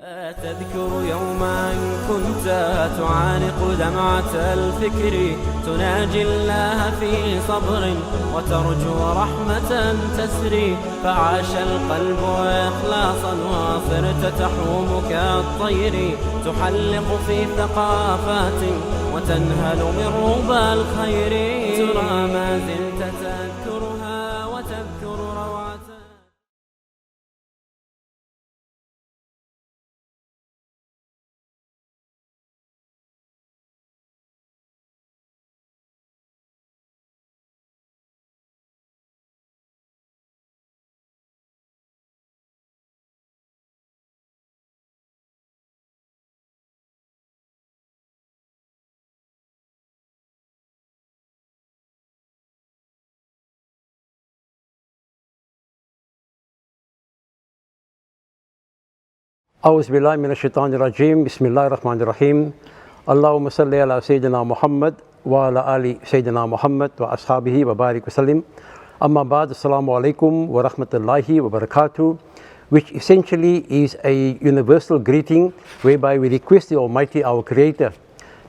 تذكر يوما كنت تعانق دمعة الفكر تناجي الله في صبر وترجو رحمة تسري فعاش القلب إخلاصا وصرت تحوم كالطير تحلق في ثقافات وتنهل من ربى الخير ترى ما زلت تذكرها وتذكر روعة. أعوذ بالله من الشيطان الرجيم بسم الله الرحمن الرحيم اللهم صل على سيدنا محمد وعلى آل سيدنا محمد وأصحابه وبارك وسلم أما بعد السلام عليكم ورحمة الله وبركاته, which essentially is a universal greeting whereby we request the Almighty, our Creator,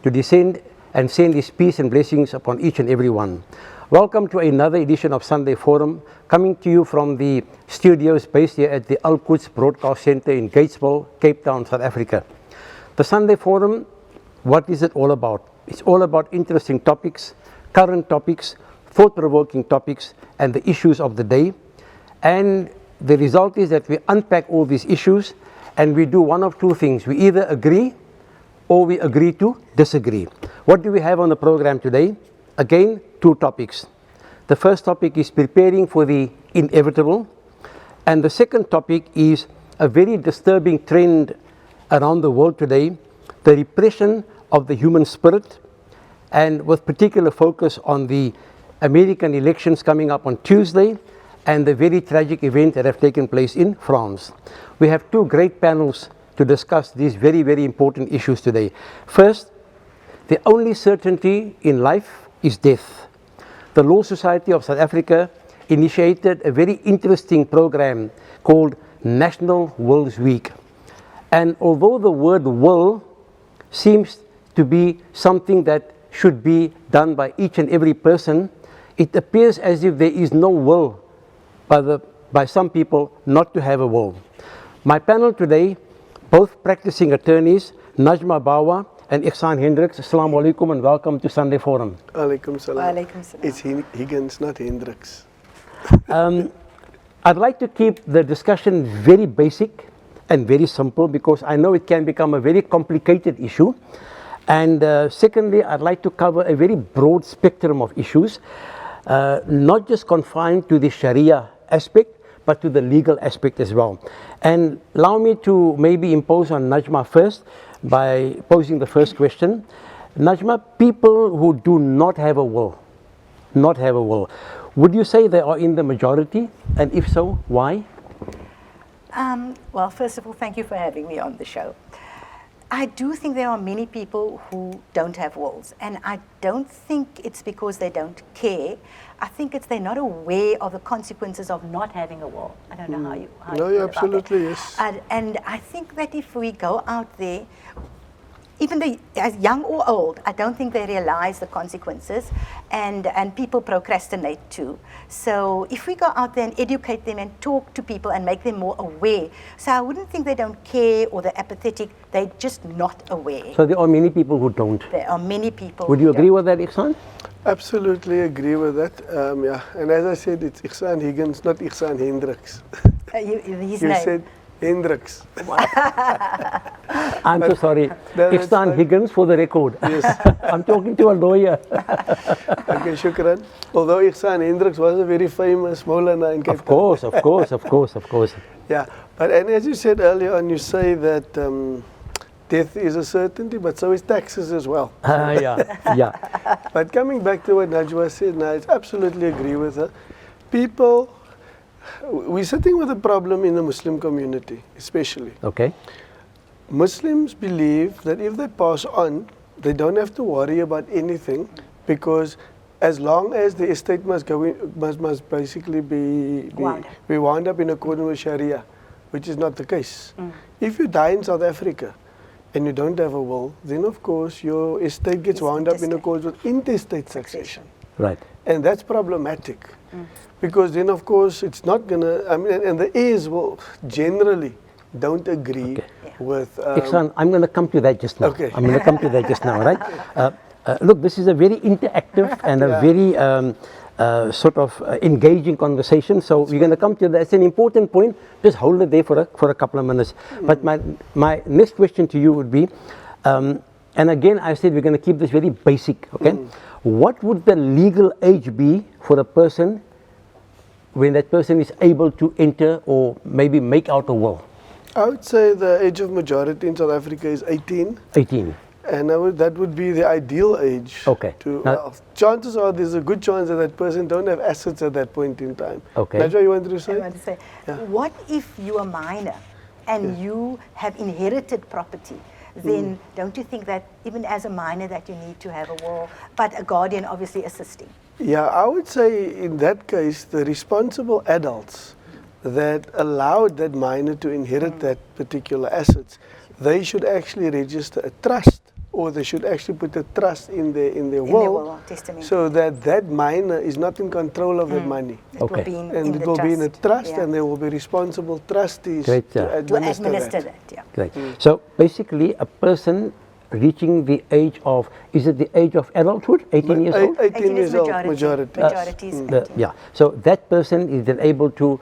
to descend and send His peace and blessings upon each and every one. Welcome to another edition of Sunday Forum, coming to you from the studios based here at the Al-Quds Broadcast Center in Gatesville, Cape Town, South Africa. The Sunday Forum, what is it all about? It's all about interesting topics, current topics, thought-provoking topics, and the issues of the day. And the result is that we unpack all these issues and we do one of two things. We either agree or we agree to disagree. What do we have on the program today? Again, two topics. The first topic is preparing for the inevitable, and the second topic is a very disturbing trend around the world today, the repression of the human spirit, and with particular focus on the American elections coming up on Tuesday and the very tragic events that have taken place in France. We have two great panels to discuss these very, very important issues today. First, the only certainty in life is death. The Law Society of South Africa initiated a very interesting program called National Wills Week. And although the word will seems to be something that should be done by each and every person, it appears as if there is no will by some people not to have a will. My panel today, both practicing attorneys, Najma Bawa and Ihsan Hendricks. Assalamu alaikum and welcome to Sunday Forum. Alaikum salam. Walaikum salam. It's Higgins, not Hendricks. I'd like to keep the discussion very basic and very simple because I know it can become a very complicated issue. And secondly, I'd like to cover a very broad spectrum of issues, not just confined to the Sharia aspect, but to the legal aspect as well. And allow me to maybe impose on Najma first by posing the first question. Najma, people who do not have a will, would you say they are in the majority? And if so, why? Well, first of all, thank you for having me on the show. I do think there are many people who don't have wills, and I don't think it's because they don't care. I think it's they're not aware of the consequences of not having a will. I don't know how you No, feel absolutely, about that. yes. And I think that if we go out there, even as young or old, I don't think they realize the consequences, and people procrastinate too. So if we go out there and educate them and talk to people and make them more aware, so I wouldn't think they don't care or they're apathetic, they're just not aware. So there are many people who don't. There are many people. Would you agree with that, Ihsan? Absolutely agree with that. Yeah, and as I said, it's Ihsan Higgins, not Ihsan Hendricks. His You name. said Hendricks. I'm so sorry. that's Ihsan fine. Higgins for the record. Yes. I'm talking to a lawyer. Okay, shukran. Although Ihsan Hendricks was a very famous Maulana in Cape Town. Of course. Yeah, but and as you said earlier on, you say that death is a certainty, but so is taxes as well. Yeah. But coming back to what Najwa said, I absolutely agree with her. People, we're sitting with a problem in the Muslim community, especially. Okay. Muslims believe that if they pass on, they don't have to worry about anything because as long as the estate must basically be wound up in accordance with Sharia, which is not the case. If you die in South Africa and you don't have a will, then of course your estate gets wound up in accordance with intestate succession. Right. And that's problematic. Because then of course it's not going to, I mean, and the heirs will generally don't agree with... Excellent. I'm going to come to that just now. Okay. I'm going to come to that just now, right? Look, this is a very interactive and a very sort of engaging conversation. So we're going to come to that. It's an important point. Just hold it there for a couple of minutes. But my next question to you would be, and again, I said we're going to keep this very basic, okay? What would the legal age be for a person when that person is able to enter or maybe make out a will? I would say the age of majority in South Africa is 18. 18. And that would be the ideal age. Okay. Chances are there's a good chance that that person don't have assets at that point in time. Okay. That's what you wanted to say? I want to say, what if you are minor and you have inherited property? Then don't you think that even as a minor that you need to have a will, but a guardian obviously assisting? Yeah, I would say in that case, the responsible adults that allowed that minor to inherit that particular assets, they should actually register a trust, or they should actually put a trust in their will, so that that minor is not in control of that money. It will be and it will be in a trust, and there will be responsible trustees to administer that. Great. So basically, a person reaching the age of, is it the age of adulthood, 18 years old? 18 years old, majority. Yeah. So that person is then able to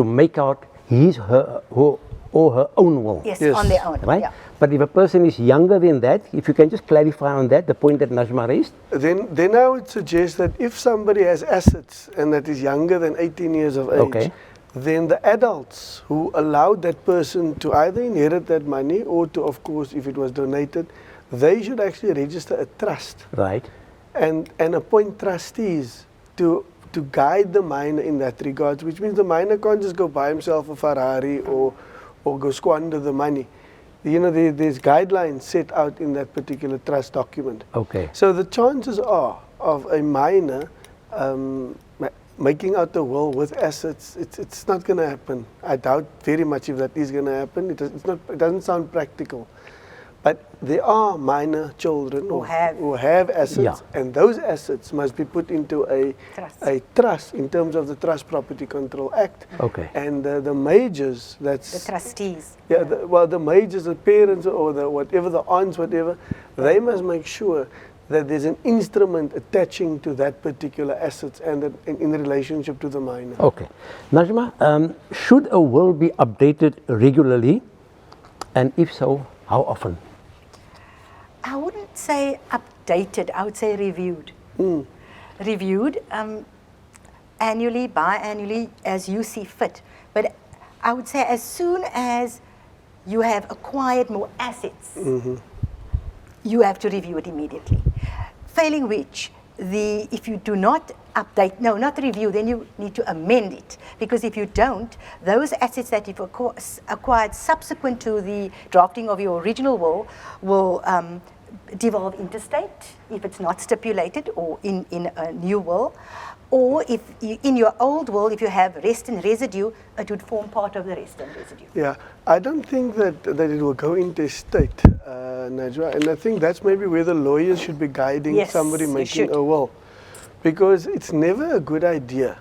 make out his, her own will. Yes, on their own. Right? But if a person is younger than that, if you can just clarify on that, the point that Najma raised. Then I would suggest that if somebody has assets and that is younger than 18 years of age, then the adults who allowed that person to either inherit that money or to, of course, if it was donated, they should actually register a trust. Right. And appoint trustees to guide the minor in that regard, which means the minor can't just go buy himself a Ferrari or go squander the money. You know, there's guidelines set out in that particular trust document. Okay. So the chances are of a minor making out a will with assets, it's not going to happen. I doubt very much if that is going to happen. It doesn't sound practical. But there are minor children who have assets, and those assets must be put into a trust in terms of the Trust Property Control Act. Okay. And the majors, that's the trustees. Yeah, the majors, the parents, or the aunts, whatever, they must make sure that there's an instrument attaching to that particular assets and that in relationship to the minor. Okay. Najma, should a will be updated regularly? And if so, how often? I wouldn't say updated, I would say reviewed. Reviewed annually, biannually, as you see fit. But I would say as soon as you have acquired more assets, you have to review it immediately. Failing which, if you do not update, no, not review, then you need to amend it. Because if you don't, those assets that you've acquired subsequent to the drafting of your original will devolve interstate if it's not stipulated, or in a new will. Or if in your old will, if you have rest and residue, it would form part of the rest and residue. Yeah, I don't think that it will go interstate, Najwa, and I think that's maybe where the lawyers should be guiding somebody making a will. Because it's never a good idea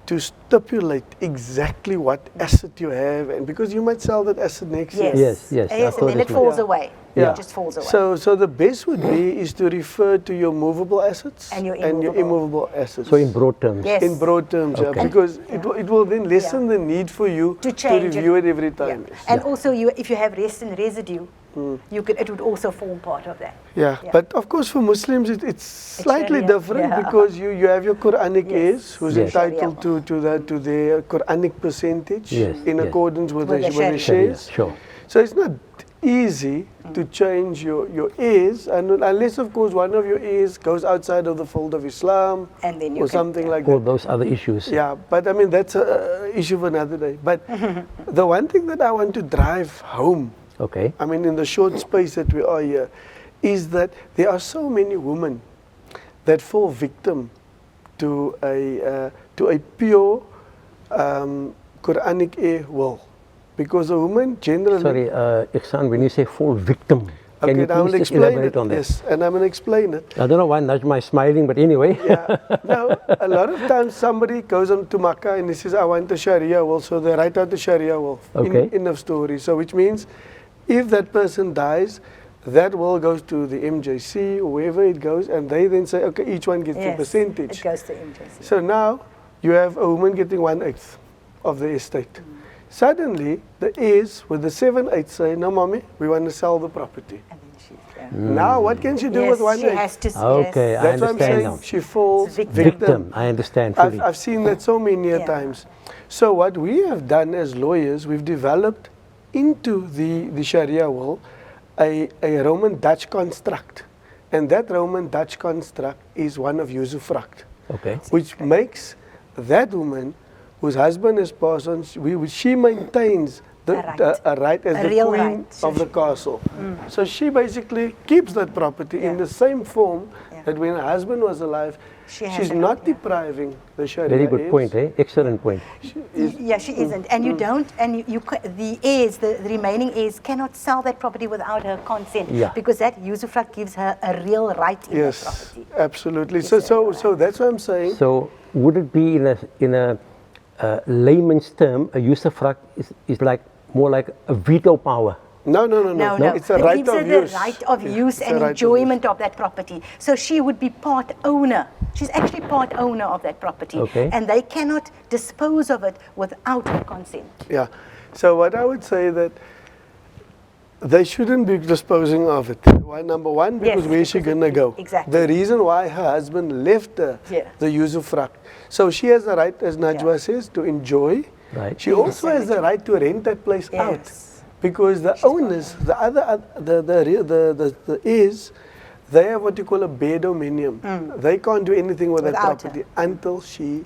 to stipulate exactly what asset you have, and because you might sell that asset next year. Yes, and then it falls away. It just falls away. So the best would be is to refer to your movable assets and your immovable assets. So in broad terms. Yes. In broad terms, because it will then lessen the need for you to review it every time. And also, if you have rest and residue, it would also form part of that. But of course for Muslims it's slightly different because you have your Quranic heirs who's entitled to their Quranic percentage in accordance with the shares. Sure. So it's not easy to change your heirs, unless of course one of your heirs goes outside of the fold of Islam and then or something like that. All those other issues. Yeah, but I mean that's an issue for another day. But the one thing that I want to drive home, I mean in the short space that we are here, is that there are so many women that fall victim to a pure Quranic heir will. because a woman generally... Sorry, Ihsan, when you say fall victim, can you now I'm please just explain elaborate it. on that? Yes, and I'm going to explain it. I don't know why Najma is smiling, but anyway. Yeah. Now, a lot of times somebody goes on to Makkah and he says, I want the Sharia will, so they write out the Sharia will in the story. So which means if that person dies, that will goes to the MJC or wherever it goes, and they then say, okay, each one gets a percentage. It goes to MJC. So now you have a woman getting 1/8 of the estate. Suddenly, the heirs with the 7/8 say, no, mommy, we want to sell the property. And then she's, Now, what can she do with 1/8? she has to. Okay, I That's what I'm understand saying. now. She falls Victim, I understand fully. I've seen that so many times. So what we have done as lawyers, we've developed into the Sharia will a Roman Dutch construct. And that Roman Dutch construct is one of usufruct, Okay. which makes that woman whose husband has passed on, she maintains a right as the queen of the castle. So she basically keeps that property in the same form that when her husband was alive, she's not depriving the Sharia. Very good point, eh? Excellent point. She isn't. And you don't, and the heirs, the remaining heirs cannot sell that property without her consent. Because that usufruct gives her a real right in that property. Yes, absolutely. So that's what I'm saying. So would it be in a layman's term, a usufruct is like more like a veto power? No. It's a right of use. The right of use and enjoyment of that property. So she would be part owner. She's actually part owner of that property. Okay. And they cannot dispose of it without her consent. Yeah. So what I would say that they shouldn't be disposing of it. Number one, because where is she going to go? Exactly. The reason why her husband left her the usufruct. So she has the right, as Najwa says, to enjoy. Right. She also has the right to rent that place out. Because the owners, the heirs, they have what you call a bare dominium. They can't do anything with that property until she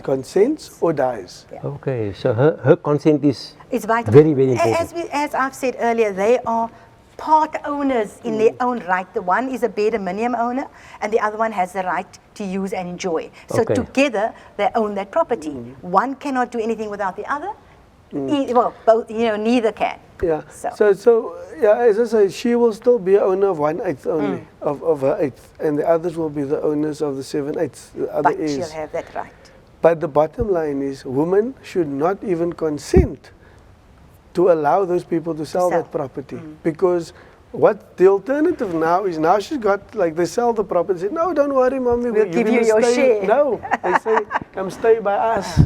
consents or dies. Okay, so her consent is vital. Very, very important. As I've said earlier, they are part owners in their own right. The one is a bare dominium owner, and the other one has the right to use and enjoy. So together, they own that property. One cannot do anything without the other. Well, both, neither can. Yeah. So as I say, she will still be owner of 1/8 only of her 8th, and the others will be the owners of the 7/8. The other but she'll have that right. But the bottom line is, women should not even consent to allow those people to sell that property, because what the alternative now is, she's got, like, they sell the property, say, no, don't worry, mommy, we'll give you your share. No, they say, come stay by us.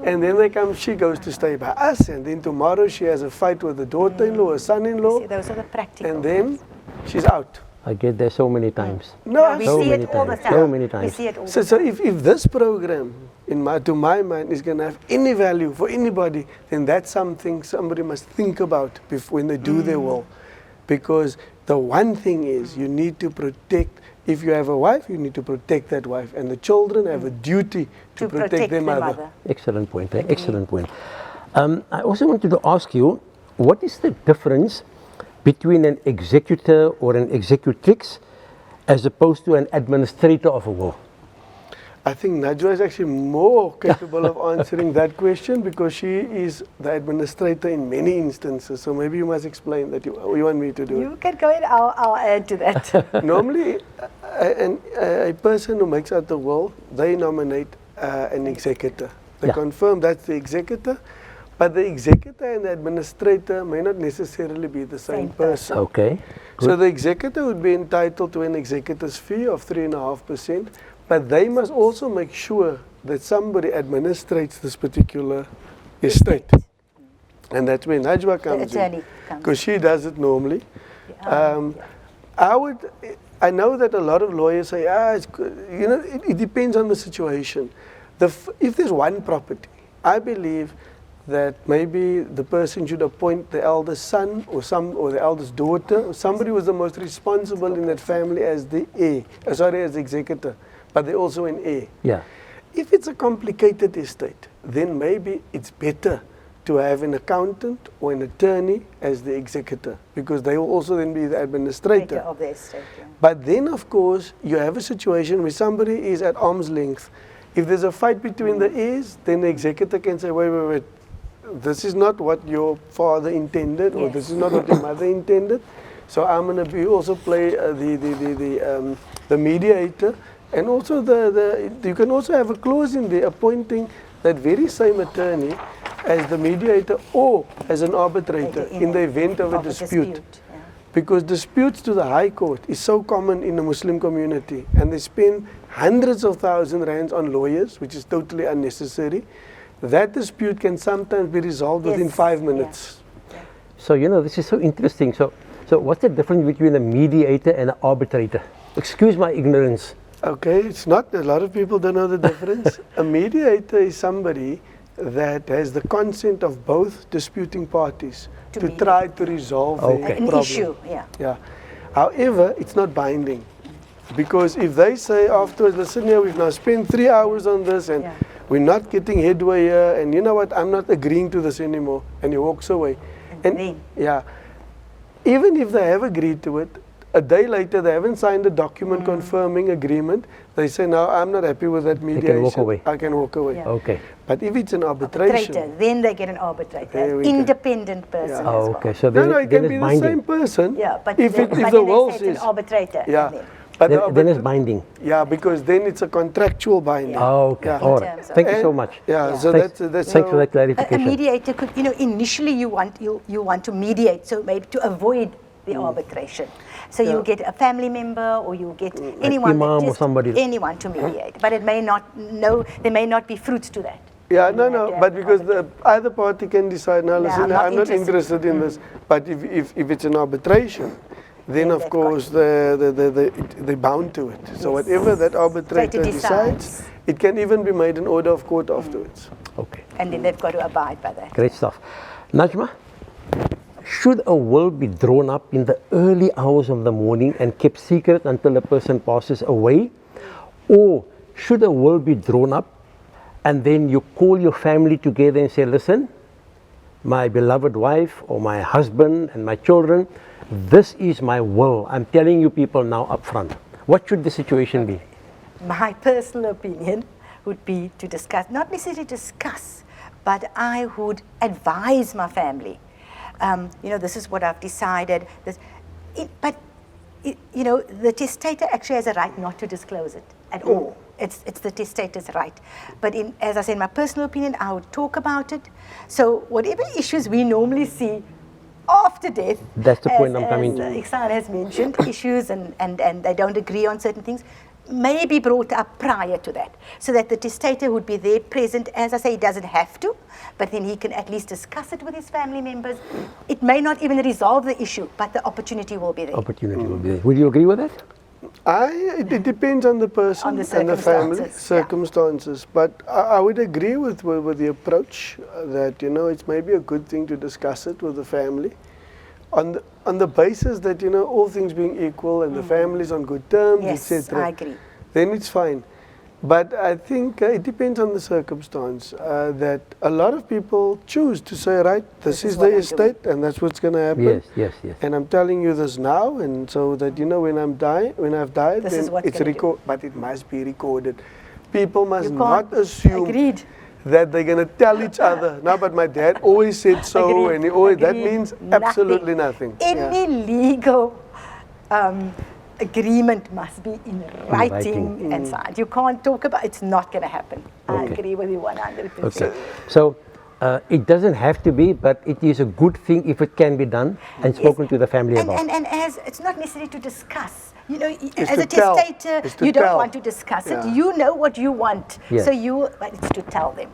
And then she goes to stay by us, and then tomorrow she has a fight with the daughter-in-law or son-in-law. Those are the practical. And then she's out. I get there so many times. No, we see it all the time. So many times. We see it all so if this program, to my mind, is going to have any value for anybody, then that's something somebody must think about when they do their will. Because the one thing is, you need to protect. If you have a wife, you need to protect that wife, and the children have a duty to protect their mother. Excellent point. Excellent point. I also wanted to ask you, what is the difference between an executor or an executrix as opposed to an administrator of a will? I think Najwa is actually more capable of answering that question, because she is the administrator in many instances. So maybe you must explain that you want me to do it. You can go ahead, I'll add to that. Normally, a person who makes out the will, they nominate an executor. They confirm that's the executor, but the executor and the administrator may not necessarily be the same person. Okay. Good. So the executor would be entitled to an executor's fee of 3.5%. But they must also make sure that somebody administrates this particular estate. And that's where Najwa comes in, because she does it normally. I know that a lot of lawyers say, it's good. It depends on the situation. If there's one property, I believe that maybe the person should appoint the eldest son or the eldest daughter, or somebody who was the most responsible in that family as the as the executor. But they're also an heir. Yeah. If it's a complicated estate, then maybe it's better to have an accountant or an attorney as the executor, because they will also then be the administrator of the estate. But then, of course, you have a situation where somebody is at arm's length. If there's a fight between the heirs, then the executor can say, wait, this is not what your father intended, or this is not what your mother intended. So I'm going to also play the mediator, and also you can also have a clause in there appointing that very same attorney as the mediator or as an arbitrator in the event of a dispute. Because disputes to the High Court is so common in the Muslim community, and they spend hundreds of thousands rands on lawyers, which is totally unnecessary. That dispute can sometimes be resolved within 5 minutes. So, this is so interesting. So what's the difference between a mediator and an arbitrator? Excuse my ignorance. Okay, it's not, a lot of people don't know the difference. A mediator is somebody that has the consent of both disputing parties to try to resolve the problem. Issue, However, it's not binding, because if they say afterwards, listen here, we've now spent 3 hours on this and we're not getting headway here, and you know what, I'm not agreeing to this anymore, and he walks away. And even if they have agreed to it, a day later they haven't signed a document confirming agreement, they say, no, I'm not happy with that mediation. They can walk away. I can walk away. Okay. But if it's an arbitration, then they get an arbitrator, an independent person as well. Okay, so then, it can be the same person. Yeah, but if then, the will says an arbitrator. But then it's binding. Yeah, because then it's a contractual binding. Okay, all right. Thank you so much. So thanks for that A clarification. mediator could, initially you want to mediate, so maybe to avoid the arbitration. So you'll get a family member, or you'll get anyone, imam or somebody, anyone to mediate. But it may not, there may not be fruits to that. Yeah, but because either party can decide, now listen, I'm not interested in this. But if it's an arbitration, then of course they're bound to it. So whatever that arbitrator decides, it can even be made an order of court afterwards. Okay. And then they've got to abide by that. Great stuff. Najma, should a will be drawn up in the early hours of the morning and kept secret until a person passes away? Or should a will be drawn up and then you call your family together and say, listen, my beloved wife or my husband and my children, this is my will. I'm telling you people now up front. What should the situation be? My personal opinion would be to discuss, not necessarily discuss, but I would advise my family. This is what I've decided. The testator actually has a right not to disclose it at all. It's the testator's right. But as I said, in my personal opinion, I would talk about it. So whatever issues we normally see after death, that's the point I'm coming to. Iksan has mentioned, issues and they don't agree on certain things, may be brought up prior to that, so that the testator would be there present. As I say, he doesn't have to, but then he can at least discuss it with his family members. It may not even resolve the issue, but the opportunity will be there. Would you agree with that? It depends on the person and the family circumstances, but I would agree with the approach that it's maybe a good thing to discuss it with the family on the basis that all things being equal and the family's on good terms, etc. I agree. Then it's fine. But I think it depends on the circumstance that a lot of people choose to say, right, this is the estate and that's what's going to happen. Yes. And I'm telling you this now, and so that when I've died, then it's recorded. But it must be recorded. People must not assume that they're going to tell each other. No, but my dad always said so, and he always. That means absolutely nothing. Any legal agreement must be in writing and signed. You can't talk about it's not going to happen. I agree with you 100%. Okay. So it doesn't have to be, but it is a good thing if it can be done and spoken to the family about. And as it's not necessary to discuss. As a testator, you don't want to discuss it. You know what you want, but it's to tell them.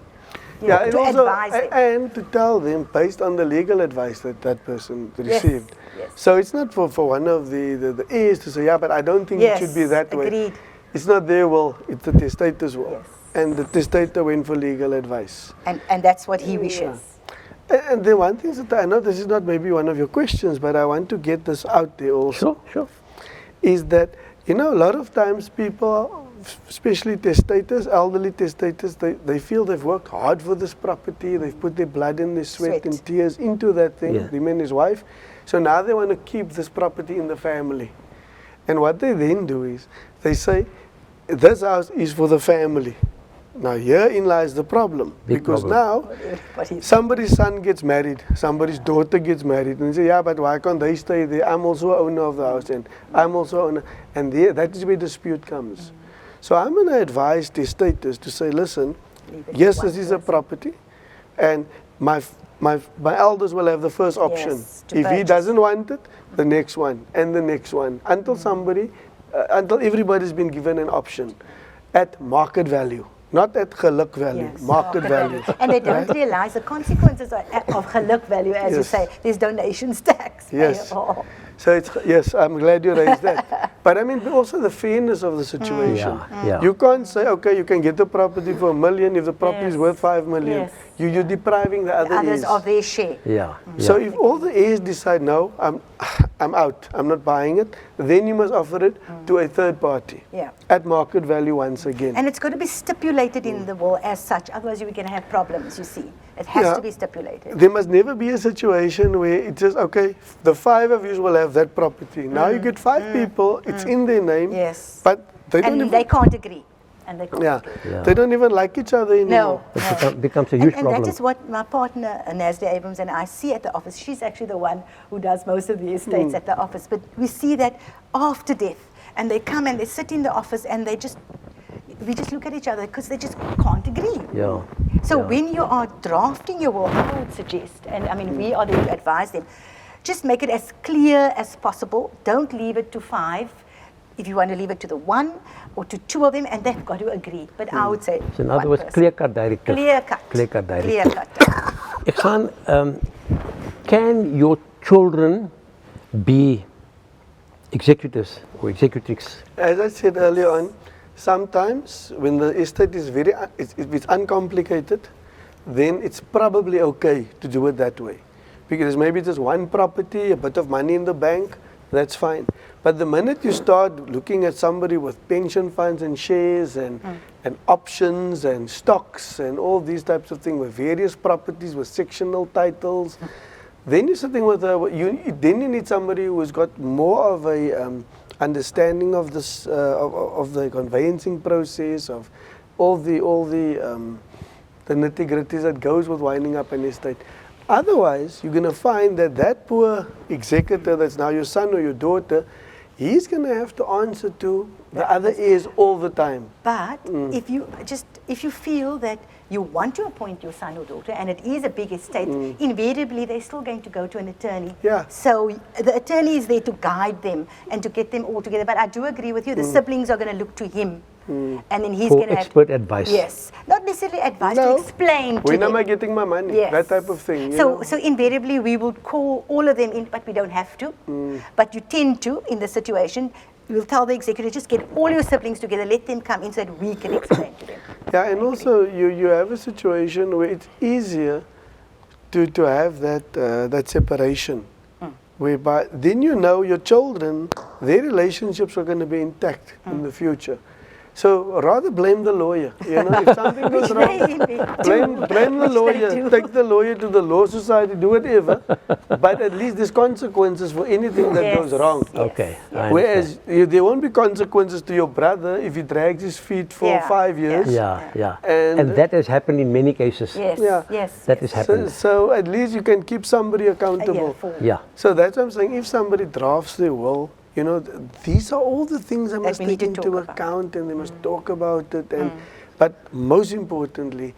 And also, and to tell them based on the legal advice that person received. So it's not for one of the heirs to say, but I don't think it should be that way. It's not their will, it's the testator's will. And the testator went for legal advice. And that's what he wishes. And the one thing that I know, this is not maybe one of your questions, but I want to get this out there also. Sure. Is that, a lot of times people, especially testators, elderly testators, they feel they've worked hard for this property, they've put their blood and their sweat and tears into that thing, him and his wife. So now they want to keep this property in the family. And what they then do is, they say, this house is for the family. Now herein lies the problem. Big because problem. now somebody's son gets married, somebody's daughter gets married, and they say, yeah, but why can't they stay there? I'm also owner of the house, and I'm also owner. And there, that is where dispute comes. So I'm going to advise the testators to say, listen, yes, this is a property, and my elders will have the first option. Yes, to If he purchase. doesn't want it, the next one, and the next one, until until everybody's been given an option at market value. Not at geluk value, Yes, market value. And they don't realize the consequences of geluk value, as you Yes. say. There's donations tax. Yes. Oh. So it's, yes, I'm glad you raised that. But I mean, also the fairness of the situation. Yeah. You can't say, okay, you can get the property for $1 million if the property is Yes. worth $5 million. Yes. You're depriving the other Others heirs. of their share. Yeah. So if all the heirs decide, no, I'm out, I'm not buying it, then you must offer it to a third party Yeah. at market value once again. And it's got to be stipulated in the will as such, otherwise you're going to have problems, you see. It has Yeah. to be stipulated. There must never be a situation where it's just, okay, the 5 of you will have that property. Now you get 5 people, it's in their name, Yes. but they don't And even, they can't agree. And they can't agree. Yeah. they don't even like each other anymore. No. It becomes a huge And problem. that is what my partner, Nasda Abrams, and I see at the office. She's actually the one who does most of the estates at the office. But we see that after death, and they come and they sit in the office and we just look at each other because they just can't agree. Yeah. So Yeah. when you are drafting your will, I would suggest, and I mean, we are there to advise them, just make it as clear as possible. Don't leave it to 5. If you want to leave it to the 1 or to 2 of them, and they've got to agree. But I would say, So in other one words, person. clear-cut directive. Clear cut. Clear-cut directive. Clear cut. Ihsan, can your children be executors or executrix? As I said earlier on, sometimes when the estate is if it's uncomplicated, then it's probably okay to do it that way. Because maybe just one property, a bit of money in the bank, that's fine. But the minute you start looking at somebody with pension funds and shares and options and stocks and all these types of things with various properties with sectional titles, then you're sitting with then you need somebody who has got more of a understanding of this of the conveyancing process, of all the nitty-gritties that goes with winding up an estate. Otherwise, you're going to find that poor executor that's now your son or your daughter, he's going to have to answer to the other heirs all the time. But if you feel that you want to appoint your son or daughter, and it is a big estate, invariably they're still going to go to an attorney. Yeah. So the attorney is there to guide them and to get them all together. But I do agree with you, the siblings are going to look to him. And then he's For going to have expert advice. Yes, not necessarily advice, No. to explain to When them. am I getting my money? Yes. That type of thing. you So, know? so invariably we would call all of them in, but we don't have to. But you tend to, in the situation, we'll tell the executor, just get all your siblings together, let them come in so that we can explain to them. Yeah, and also you have a situation where it's easier to have that separation, whereby then you know your children, their relationships are going to be intact in the future. So rather blame the lawyer. You know, if something goes Which wrong, they do. blame the Which they lawyer. do. Take the lawyer to the law society. Do whatever, but at least there's consequences for anything that Yes. goes wrong. Yes. Okay. I Whereas there won't be consequences to your brother if he drags his feet for Yeah, 5 years. understand. Yeah. And- And that has happened in many cases. Yes, Yeah. yes. That is yes. happening. So at least you can keep somebody accountable. Yeah. So that's what I'm saying. If somebody drafts their will, you know, these are all the things they must we need take to into talk about. account, and they must talk about it. And but most importantly,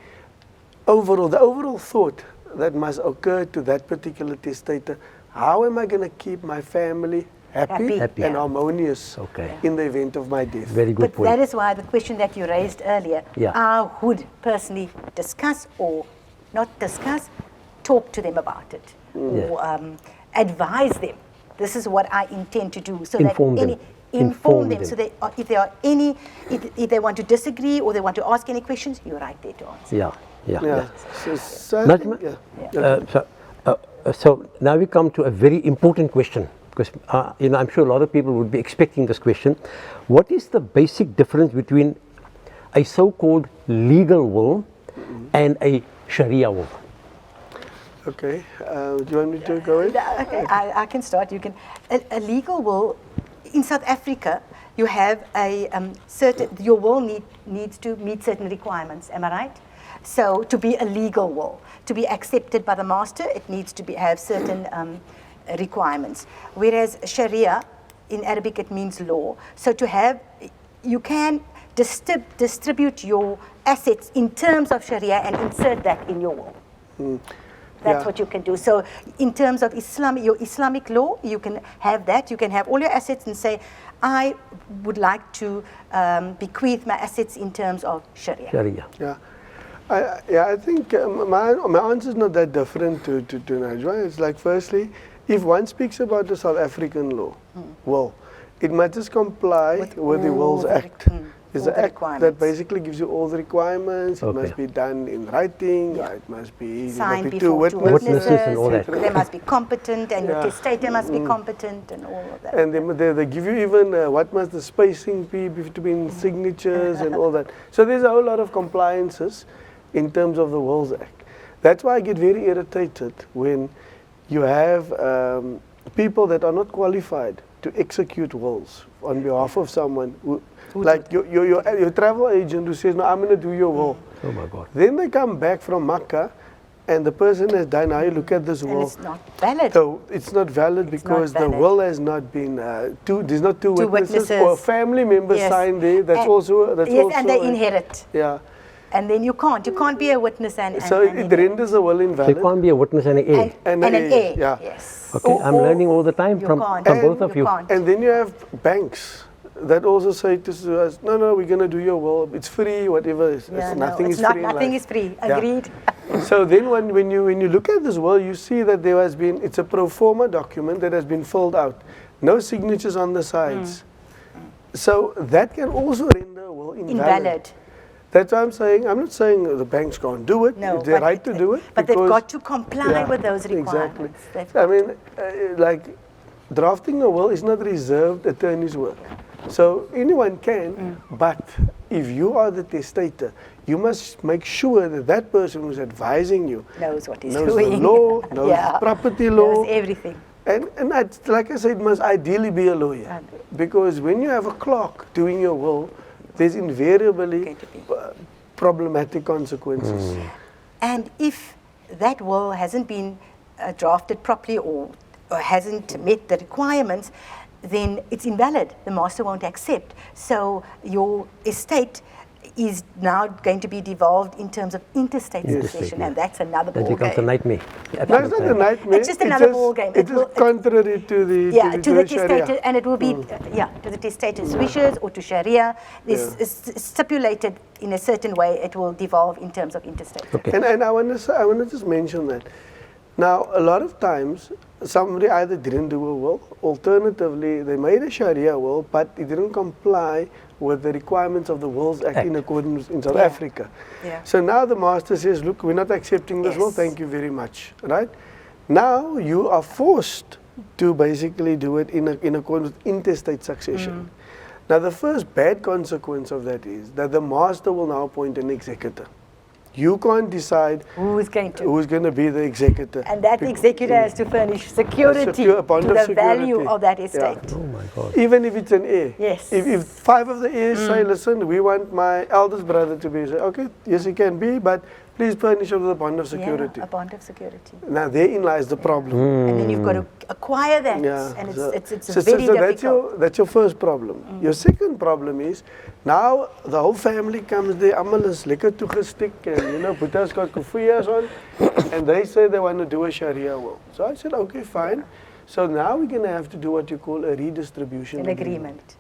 the overall thought that must occur to that particular testator: how am I going to keep my family happy, Happy. and Yeah. harmonious Okay. in the event of my death? Very good But point. that is why the question that you raised earlier, Yeah. I would personally discuss or not discuss, talk to them about it, or advise them. This is what I intend to do, so Inform that them. inform them, so that if there are any, if they want to disagree or they want to ask any questions, you're right there to answer. Yeah. Yeah. So I Najma? think, yeah. So now we come to a very important question, because I'm sure a lot of people would be expecting this question. What is the basic difference between a so-called legal will and a Sharia will? Okay. Do you want me to go in? Okay, I can start. You can. A legal will in South Africa, you have a certain, your will needs to meet certain requirements, am I right? So to be a legal will, to be accepted by the master, it needs to have certain requirements. Whereas Sharia, in Arabic it means law. So to have, you can distribute your assets in terms of Sharia and insert that in your will. That's what you can do. So in terms of Islam, your Islamic law, you can have that. You can have all your assets and say, I would like to bequeath my assets in terms of Sharia. Sharia. Yeah. I think my answer is not that different to Najwa. It's like, firstly, if one speaks about the South African law, well, it must just comply with the Wills Act. It's an act that basically gives you all the requirements. It must be done in writing. It must be signed before two witnesses and all that. They must be competent, and your testator must be competent, and all of that. And they give you even what must the spacing be between signatures and all that. So there's a whole lot of compliances in terms of the Wills Act. That's why I get very irritated when you have people that are not qualified to execute wills on behalf of someone who like your travel agent who says, no, I'm going to do your will. Oh my God. Then they come back from Makkah and the person has done, now you look at this will. It's not valid. So it's not valid because the will has not been, there's not two witnesses or a family member signed there. That's also, and they inherit. Yeah. And then you can't be a witness and so it renders the will invalid. So you can't be a witness and an heir. And an heir. Yeah. Yes. Okay, I'm learning all the time from both of you. And then you have banks that also say to us, no, we're going to do your will. It's free, whatever. Nothing is free. Nothing is free. Agreed. So then when you look at this will, you see that there has been, it's a pro forma document that has been filled out. No signatures on the sides. So that can also render a will invalid. That's why I'm saying, I'm not saying the banks can't do it. No, it's their right to do it. But they've got to comply with those requirements. Exactly. I mean, like, drafting a will is not reserved attorney's work. So anyone can, but if you are the testator, you must make sure that that person who's advising you knows what he's knows doing. The law, knows property law. Knows everything. And like I said, it must ideally be a lawyer. Because when you have a clerk doing your will, there's invariably problematic consequences. And if that will hasn't been drafted properly or hasn't met the requirements, then it's invalid. The master won't accept. So your estate is now going to be devolved in terms of interstate succession, and that's another ball game. That becomes a nightmare. No, it's not a nightmare. It's just another ball game. It is contrary to the to the testator, Sharia. and it will be to the testator's wishes or to Sharia. This is stipulated in a certain way. It will devolve in terms of interstate. Okay. And I want to just mention that. Now, a lot of times, somebody either didn't do a will, alternatively, they made a Sharia will, but it didn't comply with the requirements of the Wills Act in accordance in South Africa. So now the master says, look, we're not accepting this will, thank you very much, right? Now you are forced to basically do it in accordance with interstate succession. Now the first bad consequence of that is that the master will now appoint an executor. You can't decide who's going to be the executor. And that executor has to furnish security to the value of that estate. Oh my God. Even if it's an heir. Yes. If 5 of the heirs say, listen, we want my eldest brother to be, say, okay, yes, he can be, but please furnish him with a bond of security. A bond of security. Now therein lies the problem. And then you've got to acquire that, and it's very difficult. That's your first problem. Your second problem is, now the whole family comes there, almal is lekker toegestik, and Buddha's got kufiyas on, and they say they want to do a Sharia will. So I said, okay, fine. So now we're going to have to do what you call a redistribution agreement.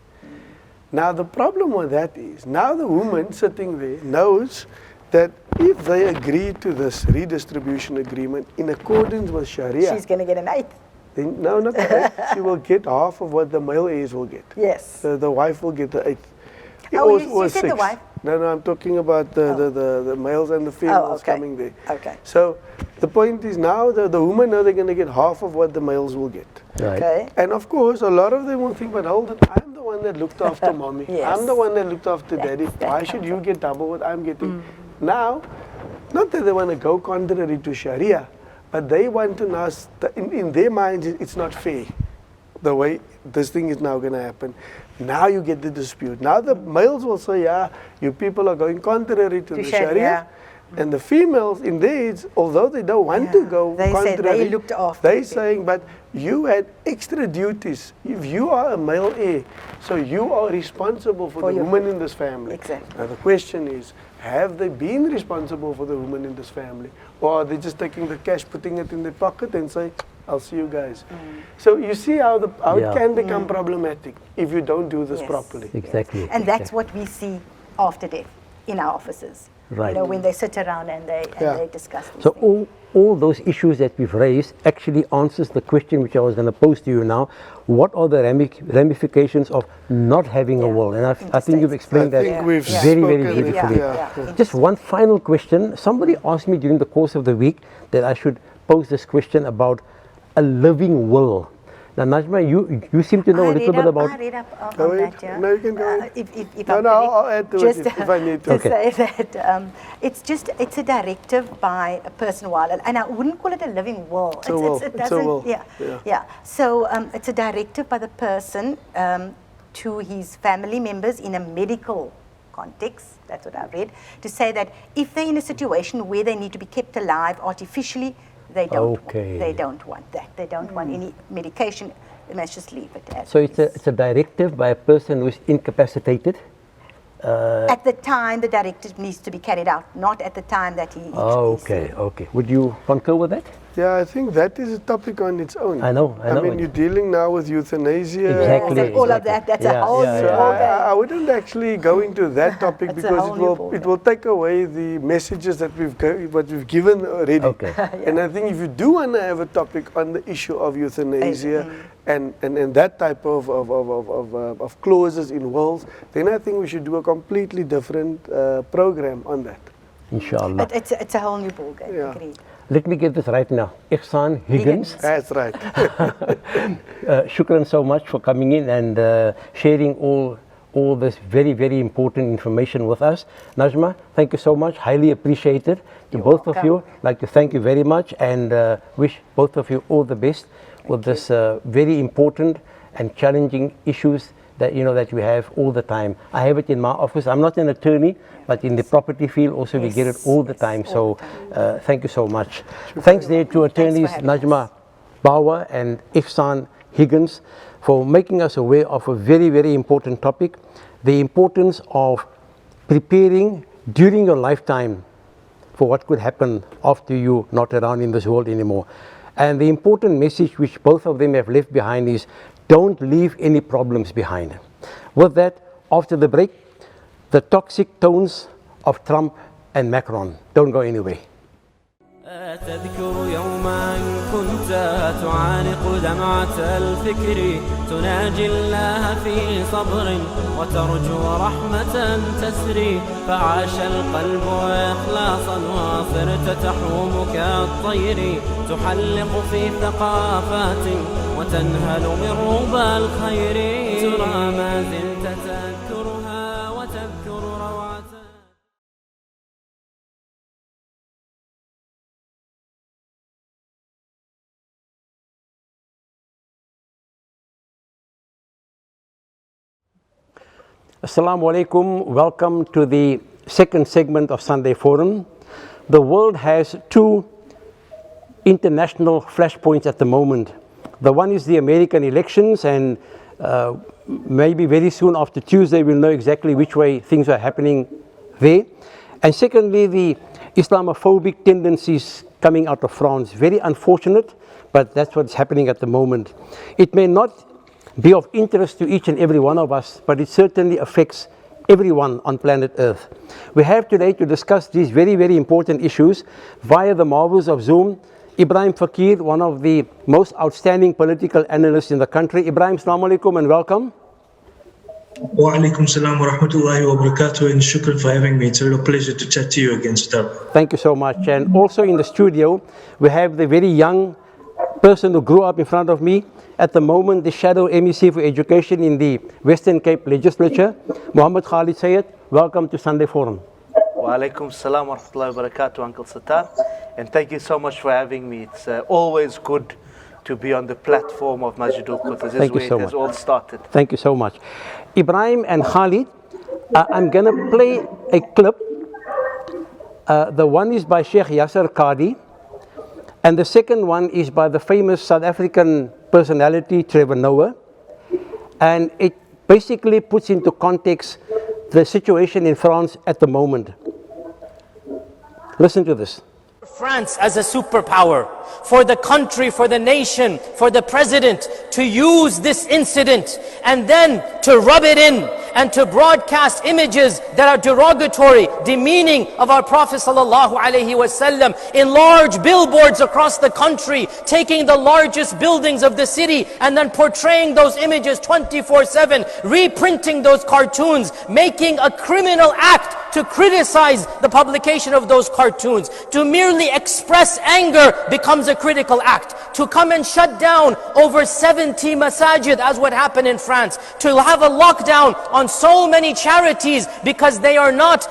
Now the problem with that is, now the woman sitting there knows that if they agree to this redistribution agreement in accordance with Sharia, she's going to get an eighth. Then, no, not the eighth. She will get half of what the male heirs will get. Yes. The wife will get the eighth. You said the wife? No, I'm talking about the males and the females coming there. Okay. So the point is now the women know they're going to get half of what the males will get. Right. Okay. And of course, a lot of them will think, but hold it, I'm the one that looked after mommy. Yes. I'm the one that looked after daddy. Why should you get double what I'm getting? Now, not that they want to go contrary to Sharia, but they want to now, in their minds, it's not fair. the way this thing is now going to happen. Now you get the dispute. Now the males will say, yeah, you people are going contrary to the Sharia. And the females in their heads, although they don't want to go they contrary, said they looked after they're saying, but you had extra duties. If you are a male heir, so you are responsible for the woman in this family. Exactly. Now the question is, have they been responsible for the woman in this family? Or are they just taking the cash, putting it in their pocket and saying, I'll see you guys. So you see how it can become problematic if you don't do this properly. Exactly. And that's what we see after death in our offices. Right. You know, when they sit around and they discuss these So things. all those issues that we've raised actually answers the question which I was going to pose to you now. What are the ramifications of not having a will? And I think you've explained that very, very beautifully. Just one final question. Somebody asked me during the course of the week that I should pose this question about a living will. Now, Najma, you seem to know a little bit about. I read up on that, yeah. No, you can go ahead. If No, I'll add to it if I need to. say that it's a directive by a person, and I wouldn't call it a living will. It's a will. Yeah. So it's a directive by the person to his family members in a medical context. That's what I've read, to say that if they're in a situation where they need to be kept alive artificially, they don't want that. They don't want any medication. They must just leave it as So it's a directive by a person who is incapacitated? At the time the directive needs to be carried out, not at the time that he Okay. Would you concur with that? Yeah, I think that is a topic on its own. I know. I mean, you're dealing now with euthanasia. Exactly. All of that, that's a whole new ballgame. I wouldn't actually go into that topic because it will take away the messages that we've given already. Okay. And I think if you do want to have a topic on the issue of euthanasia and that type of clauses in wills, then I think we should do a completely different program on that. Inshallah. It's a whole new ballgame. Yeah. Agreed. Let me get this right now. Ihsan Higgins. That's right. Shukran so much for coming in and sharing all this very, very important information with us. Najma, thank you so much. Highly appreciated. To both of you, I'd like to thank you very much and wish both of you all the best with this very important and challenging issues that that we have all the time. I have it in my office. I'm not an attorney, but in the property field also we get it all the time. So thank you so much. Thanks there to attorneys Najma Bawa and Ihsan Higgins for making us aware of a very, very important topic, the importance of preparing during your lifetime for what could happen after you not around in this world anymore. And the important message which both of them have left behind is don't leave any problems behind. With that, after the break, the toxic tones of Trump and Macron. Don't go anywhere. تذكر يوما كنت تعانق دمعة الفكر تناجي الله في صبر وترجو رحمة تسري فعاش القلب إخلاصا وصرت تحوم كالطير تحلق في ثقافات وتنهل من ربى الخير ترى ما زلت تذكرها وتذكر روعة. Assalamu alaikum. Welcome to the second segment of Sunday Forum. The world has two international flashpoints at the moment. The one is the American elections, and maybe very soon after Tuesday we'll know exactly which way things are happening there. And secondly, the Islamophobic tendencies coming out of France. Very unfortunate, but that's what's happening at the moment. It may not be of interest to each and every one of us, but it certainly affects everyone on planet Earth. We have today to discuss these very, very important issues via the marvels of Zoom. Ibrahim Fakir, one of the most outstanding political analysts in the country. Ibrahim, assalamu alaikum and welcome. Wa alaikum salam wa rahmatullahi wa barakatuh, and shukran for having me. It's a real pleasure to chat to you again, Star. Thank you so much. And also in the studio, we have the very young person who grew up in front of me, at the moment the shadow MEC for Education in the Western Cape Legislature, Muhammad Khalid Sayed. Welcome to Sunday Forum. Wa alaikum salam wa rahmatullahi wa barakatuh, Uncle Sattar. And thank you so much for having me. It's always good to be on the platform of Masjidul Quds. This is Thank you where so it has much. all started. Thank you so much. Ibrahim and Khalid, I'm going to play a clip. The one is by Sheikh Yasser Qadi, and the second one is by the famous South African personality Trevor Noah. And it basically puts into context the situation in France at the moment. Listen to this. France as a superpower, for the country, for the nation, for the president to use this incident and then to rub it in and to broadcast images that are derogatory, demeaning of our Prophet sallallahu alaihi wasallam in large billboards across the country, taking the largest buildings of the city and then portraying those images 24/7, reprinting those cartoons, making a criminal act to criticize the publication of those cartoons. To merely express anger becomes a critical act. To come and shut down over 70 masajid, as what happened in France. To have a lockdown on so many charities because they are not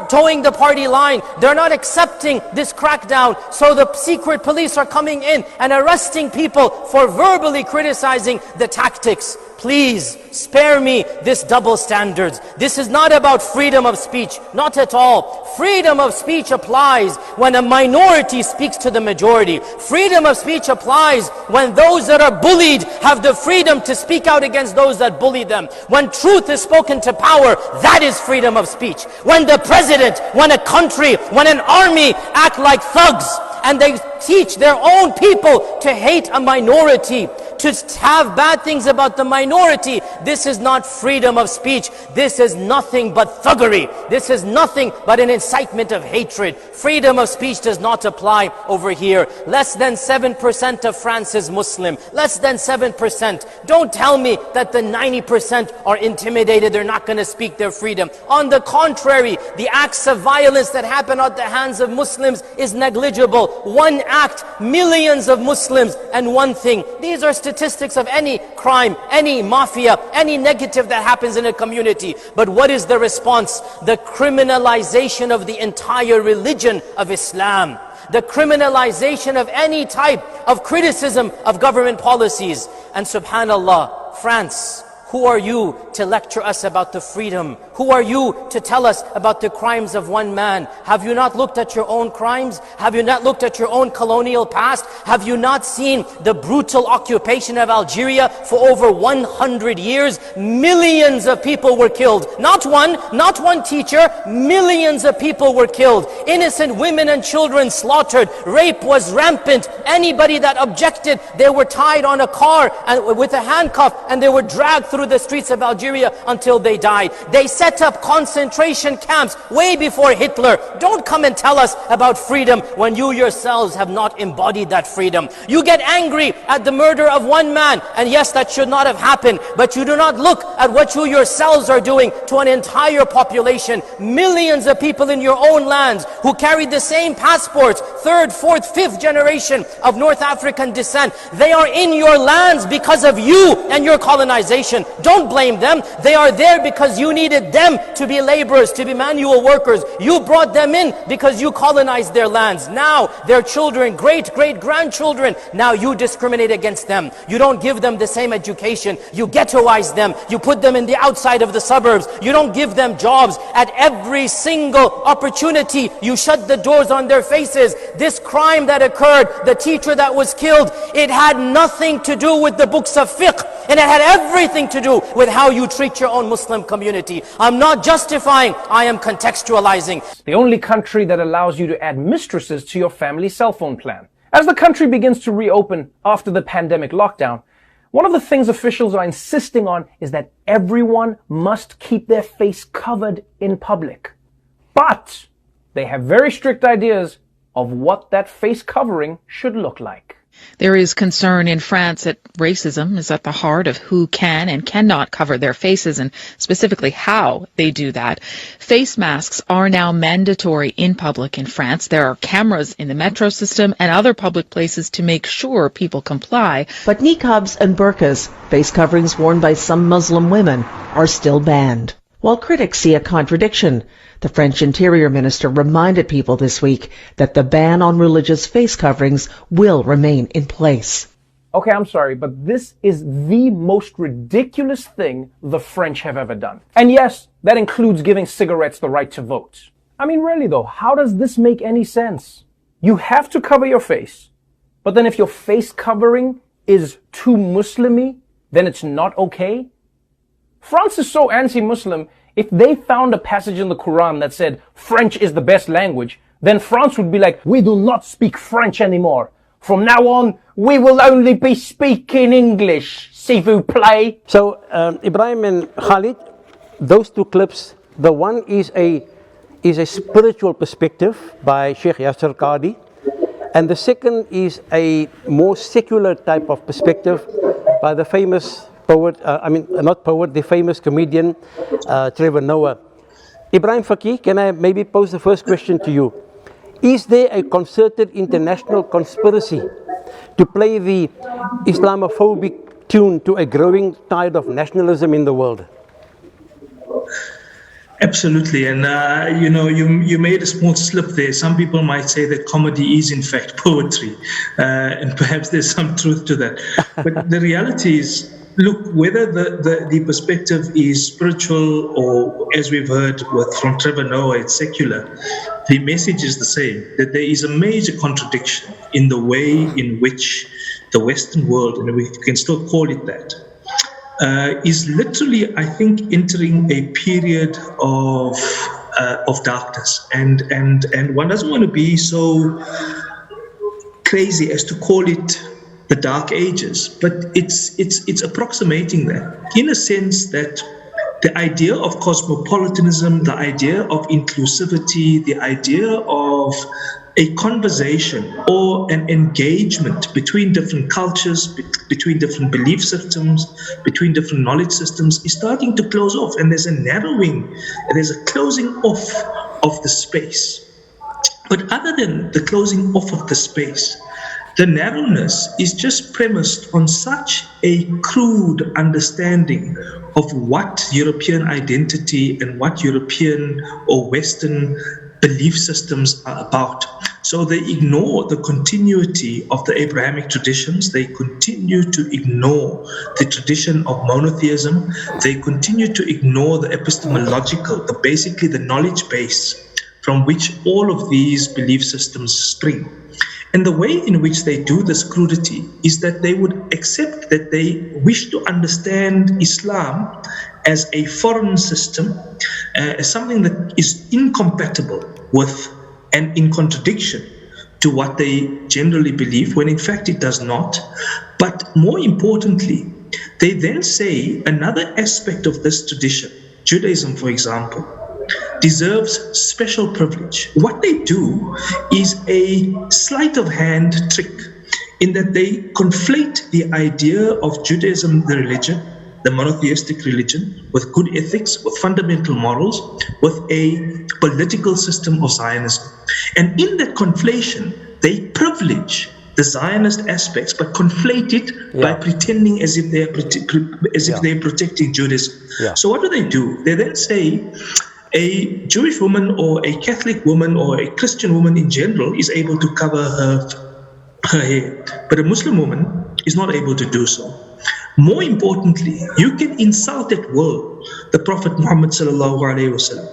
towing the party line. They're not accepting this crackdown. So the secret police are coming in and arresting people for verbally criticizing the tactics. Please spare me this double standards. This is not about freedom of speech, not at all. Freedom of speech applies when a minority speaks to the majority. Freedom of speech applies when those that are bullied have the freedom to speak out against those that bully them. When truth is spoken to power, that is freedom of speech. When the president, when a country, when an army act like thugs and they teach their own people to hate a minority, to have bad things about the minority, this is not freedom of speech. This is nothing but thuggery. This is nothing but an incitement of hatred. Freedom of speech does not apply over here. Less than 7% of France is Muslim. Less than 7%. Don't tell me that the 90% are intimidated, they're not going to speak their freedom. On the contrary, the acts of violence that happen at the hands of Muslims is negligible. One act, millions of Muslims, and one thing. These are statistics of any crime, any mafia, any negative that happens in a community. But what is the response? The criminalization of the entire religion of Islam. The criminalization of any type of criticism of government policies. And subhanallah, France, who are you to lecture us about the freedom? Who are you to tell us about the crimes of one man? Have you not looked at your own crimes? Have you not looked at your own colonial past? Have you not seen the brutal occupation of Algeria for over 100 years? Millions of people were killed. Not one teacher, millions of people were killed. Innocent women and children slaughtered. Rape was rampant. Anybody that objected, they were tied on a car and with a handcuff and they were dragged through the streets of Algeria until they died. They set up concentration camps way before Hitler. Don't come and tell us about freedom when you yourselves have not embodied that freedom. You get angry at the murder of one man, and yes, that should not have happened, but you do not look at what you yourselves are doing to an entire population. Millions of people in your own lands who carried the same passports, third, fourth, fifth generation of North African descent. They are in your lands because of you and your colonization. Don't blame them. They are there because you needed them to be laborers, to be manual workers. You brought them in because you colonized their lands. Now their children, great-great-grandchildren, now you discriminate against them. You don't give them the same education. You ghettoize them. You put them in the outside of the suburbs. You don't give them jobs. At every single opportunity, you shut the doors on their faces. This crime that occurred, the teacher that was killed, it had nothing to do with the books of fiqh. And it had everything to do with how you treat your own Muslim community. I'm not justifying, I am contextualizing. The only country that allows you to add mistresses to your family cell phone plan. As the country begins to reopen after the pandemic lockdown, one of the things officials are insisting on is that everyone must keep their face covered in public. But they have very strict ideas of what that face covering should look like. There is concern in France that racism is at the heart of who can and cannot cover their faces and specifically how they do that. Face masks are now mandatory in public in France. There are cameras in the metro system and other public places to make sure people comply. But niqabs and burqas, face coverings worn by some Muslim women, are still banned. While critics see a contradiction, the French Interior Minister reminded people this week that the ban on religious face coverings will remain in place. Okay, I'm sorry, but this is the most ridiculous thing the French have ever done. And yes, that includes giving cigarettes the right to vote. I mean, really though, how does this make any sense? You have to cover your face, but then if your face covering is too Muslimy, then it's not okay? France is so anti-Muslim, if they found a passage in the Quran that said French is the best language, then France would be like, we do not speak French anymore. From now on, we will only be speaking English. S'il vous plaît. So, Ibrahim and Khalid, those two clips, the one is a spiritual perspective by Sheikh Yasser Qadi, and the second is a more secular type of perspective by the famous poet, the famous comedian Trevor Noah. Ibrahim Faqih, can I maybe pose the first question to you? Is there a concerted international conspiracy to play the Islamophobic tune to a growing tide of nationalism in the world? Absolutely, and you made a small slip there. Some people might say that comedy is in fact poetry, and perhaps there's some truth to that. But the reality is, look, whether the perspective is spiritual or, as we've heard from Trevor Noah, it's secular, the message is the same, that there is a major contradiction in the way in which the Western world, and we can still call it that, is literally, I think, entering a period of darkness, and one doesn't want to be so crazy as to call it the Dark Ages, but it's approximating that, in a sense that the idea of cosmopolitanism, the idea of inclusivity, the idea of a conversation or an engagement between different cultures, between different belief systems, between different knowledge systems is starting to close off, and there's a narrowing, and there's a closing off of the space. But other than the closing off of the space, the narrowness is just premised on such a crude understanding of what European identity and what European or Western belief systems are about. So they ignore the continuity of the Abrahamic traditions. They continue to ignore the tradition of monotheism. They continue to ignore the epistemological, basically the knowledge base from which all of these belief systems spring. And the way in which they do this crudity is that they would accept that they wish to understand Islam as a foreign system, as something that is incompatible with and in contradiction to what they generally believe, when in fact it does not. But more importantly, they then say another aspect of this tradition, Judaism, for example, deserves special privilege. What they do is a sleight of hand trick, in that they conflate the idea of Judaism, the religion, the monotheistic religion, with good ethics, with fundamental morals, with a political system of Zionism. And in that conflation, they privilege the Zionist aspects, but conflate it by pretending as if they're protecting Judaism. So what do? They then say a Jewish woman or a Catholic woman or a Christian woman in general is able to cover her hair, but a Muslim woman is not able to do so. More importantly, you can insult at will the Prophet Muhammad sallallahu alaihi wasallam,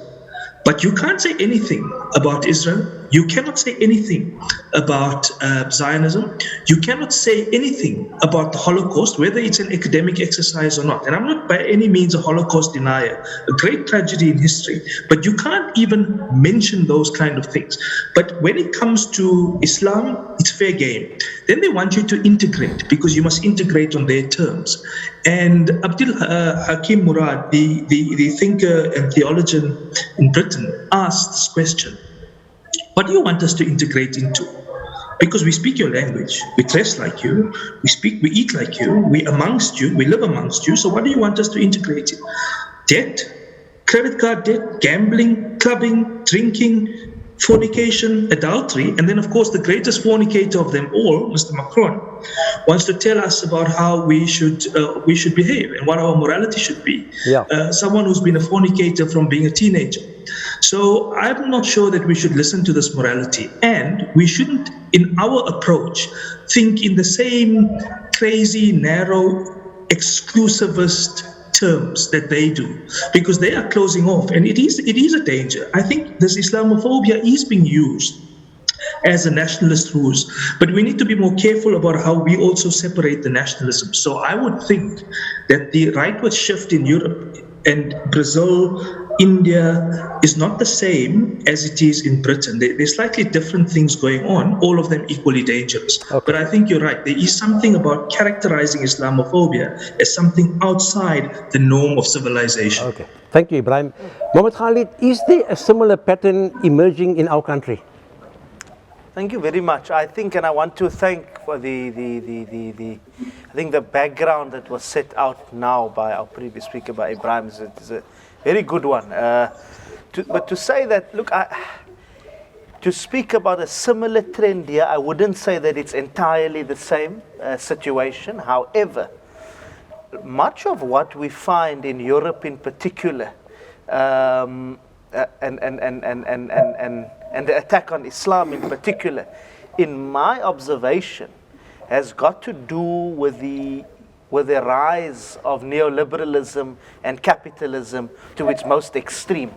but you can't say anything about Israel. You cannot say anything about Zionism. You cannot say anything about the Holocaust, whether it's an academic exercise or not. And I'm not by any means a Holocaust denier, a great tragedy in history, but you can't even mention those kind of things. But when it comes to Islam, it's fair game. Then they want you to integrate, because you must integrate on their terms. And Abdul Hakim Murad, the thinker and theologian in Britain, asked this question: what do you want us to integrate into? Because we speak your language, we dress like you, we eat like you, we live amongst you, so what do you want us to integrate in? Debt, credit card debt, gambling, clubbing, drinking, fornication, adultery, and then of course the greatest fornicator of them all, Mr. Macron, wants to tell us about how we should behave and what our morality should be. Someone who's been a fornicator from being a teenager. So I'm not sure that we should listen to this morality, and we shouldn't, in our approach, think in the same crazy, narrow, exclusivist terms that they do, because they are closing off, and it is a danger. I think this Islamophobia is being used as a nationalist ruse, but we need to be more careful about how we also separate the nationalism. So I would think that the rightward shift in Europe and Brazil, India, is not the same as it is in Britain. There's slightly different things going on, all of them equally dangerous. Okay. But I think you're right. There is something about characterizing Islamophobia as something outside the norm of civilization. Okay. Thank you, Ibrahim. Mohammed Khalid, is there a similar pattern emerging in our country? Thank you very much. I think, and I want to thank for the background that was set out now by our previous speaker, by Ibrahim, is a very good one. But to say that, look, to speak about a similar trend here, I wouldn't say that it's entirely the same situation. However, much of what we find in Europe in particular, and the attack on Islam in particular, in my observation, has got to do with the rise of neoliberalism and capitalism to its most extreme.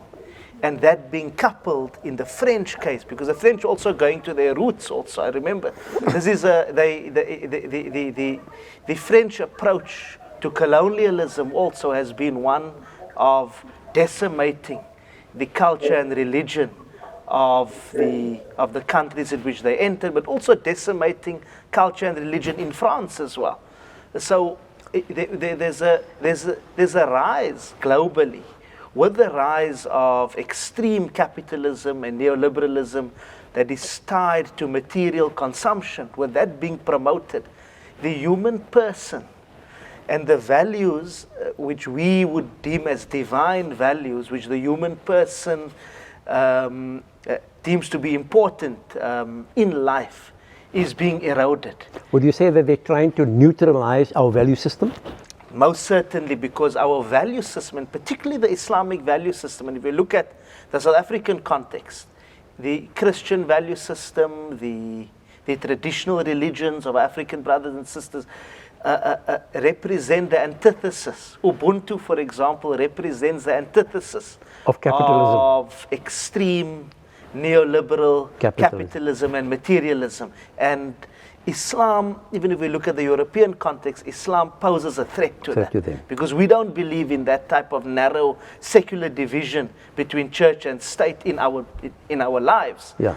And that being coupled in the French case, because the French also going to their roots also, I remember. This is the French approach to colonialism also has been one of decimating the culture and religion of the countries in which they entered, but also decimating culture and religion in France as well. So there's a rise globally with the rise of extreme capitalism and neoliberalism that is tied to material consumption. With that being promoted, the human person and the values which we would deem as divine values, which the human person deems to be important in life, is being eroded. Would you say that they're trying to neutralize our value system? Most certainly, because our value system, and particularly the Islamic value system, and if we look at the South African context, the Christian value system, the traditional religions of African brothers and sisters, represent the antithesis. Ubuntu, for example, represents the antithesis of capitalism, of extreme neoliberal capitalism and materialism. And Islam, even if we look at the European context, Islam poses a threat to that. Because we don't believe in that type of narrow secular division between church and state in our lives. Yeah.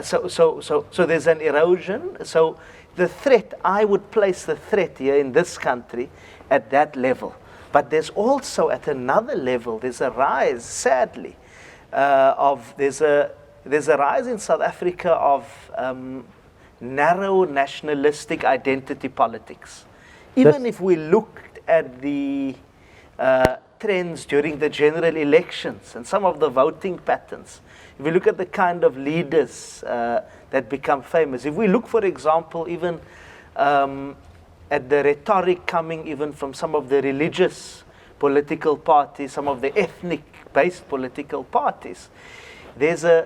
So there's an erosion. So the threat, I would place the threat here in this country at that level. But there's also at another level, there's a rise, sadly, there's a rise in South Africa of narrow nationalistic identity politics. Even if we looked at the trends during the general elections and some of the voting patterns, if we look at the kind of leaders that become famous, if we look, for example, even at the rhetoric coming even from some of the religious political parties, some of the ethnic-based political parties,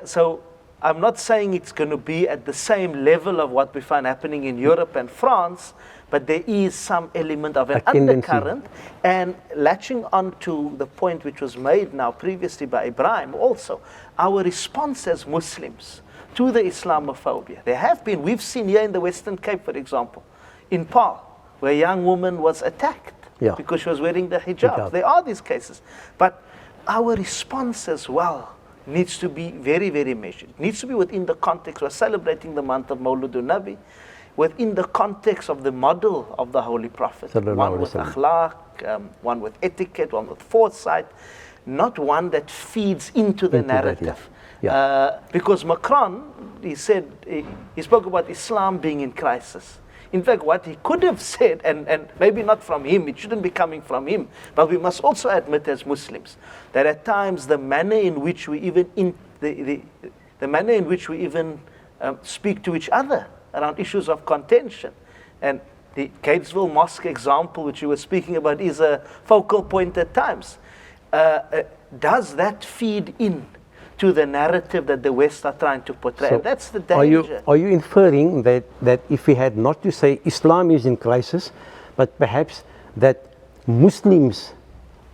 so I'm not saying it's going to be at the same level of what we find happening in Europe and France, but there is some element of an undercurrent. And latching on to the point which was made now previously by Ibrahim also, our response as Muslims to the Islamophobia. We've seen here in the Western Cape, for example, in Paarl, where a young woman was attacked because she was wearing the hijab. There are these cases. But our response as well needs to be very, very measured. It needs to be within the context. We're celebrating the month of Mawludun Nabi, within the context of the model of the Holy Prophet. One with akhlaq, one with etiquette, one with foresight, not one that feeds into the narrative. Because Macron, he spoke about Islam being in crisis. In fact, what he could have said, and maybe not from him, it shouldn't be coming from him, but we must also admit as Muslims that at times the manner in which we even speak to each other around issues of contention, and the Gatesville Mosque example which you were speaking about is a focal point at times. Does that feed in to the narrative that the West are trying to portray. And that's the danger. Are you inferring that if we had not to say Islam is in crisis, but perhaps that Muslims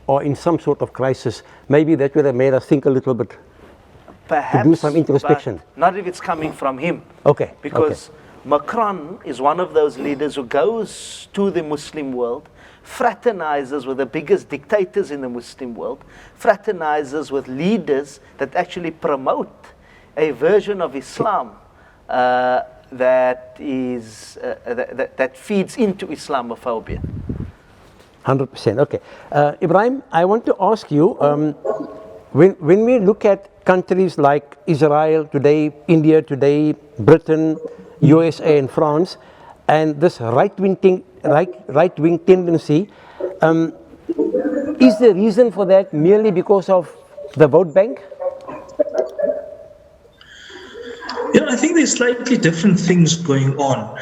are in some sort of crisis, maybe that would have made us think a little bit, perhaps, to do some introspection? But not if it's coming from him. Okay. Because Macron is one of those leaders who goes to the Muslim world, fraternizes with the biggest dictators in the Muslim world, fraternizes with leaders that actually promote a version of Islam that feeds into Islamophobia. 100%. Okay. Ibrahim, I want to ask you, when we look at countries like Israel today, India today, Britain, USA and France, and this right-wing tendency, is the reason for that merely because of the vote bank? Yeah, I think there's slightly different things going on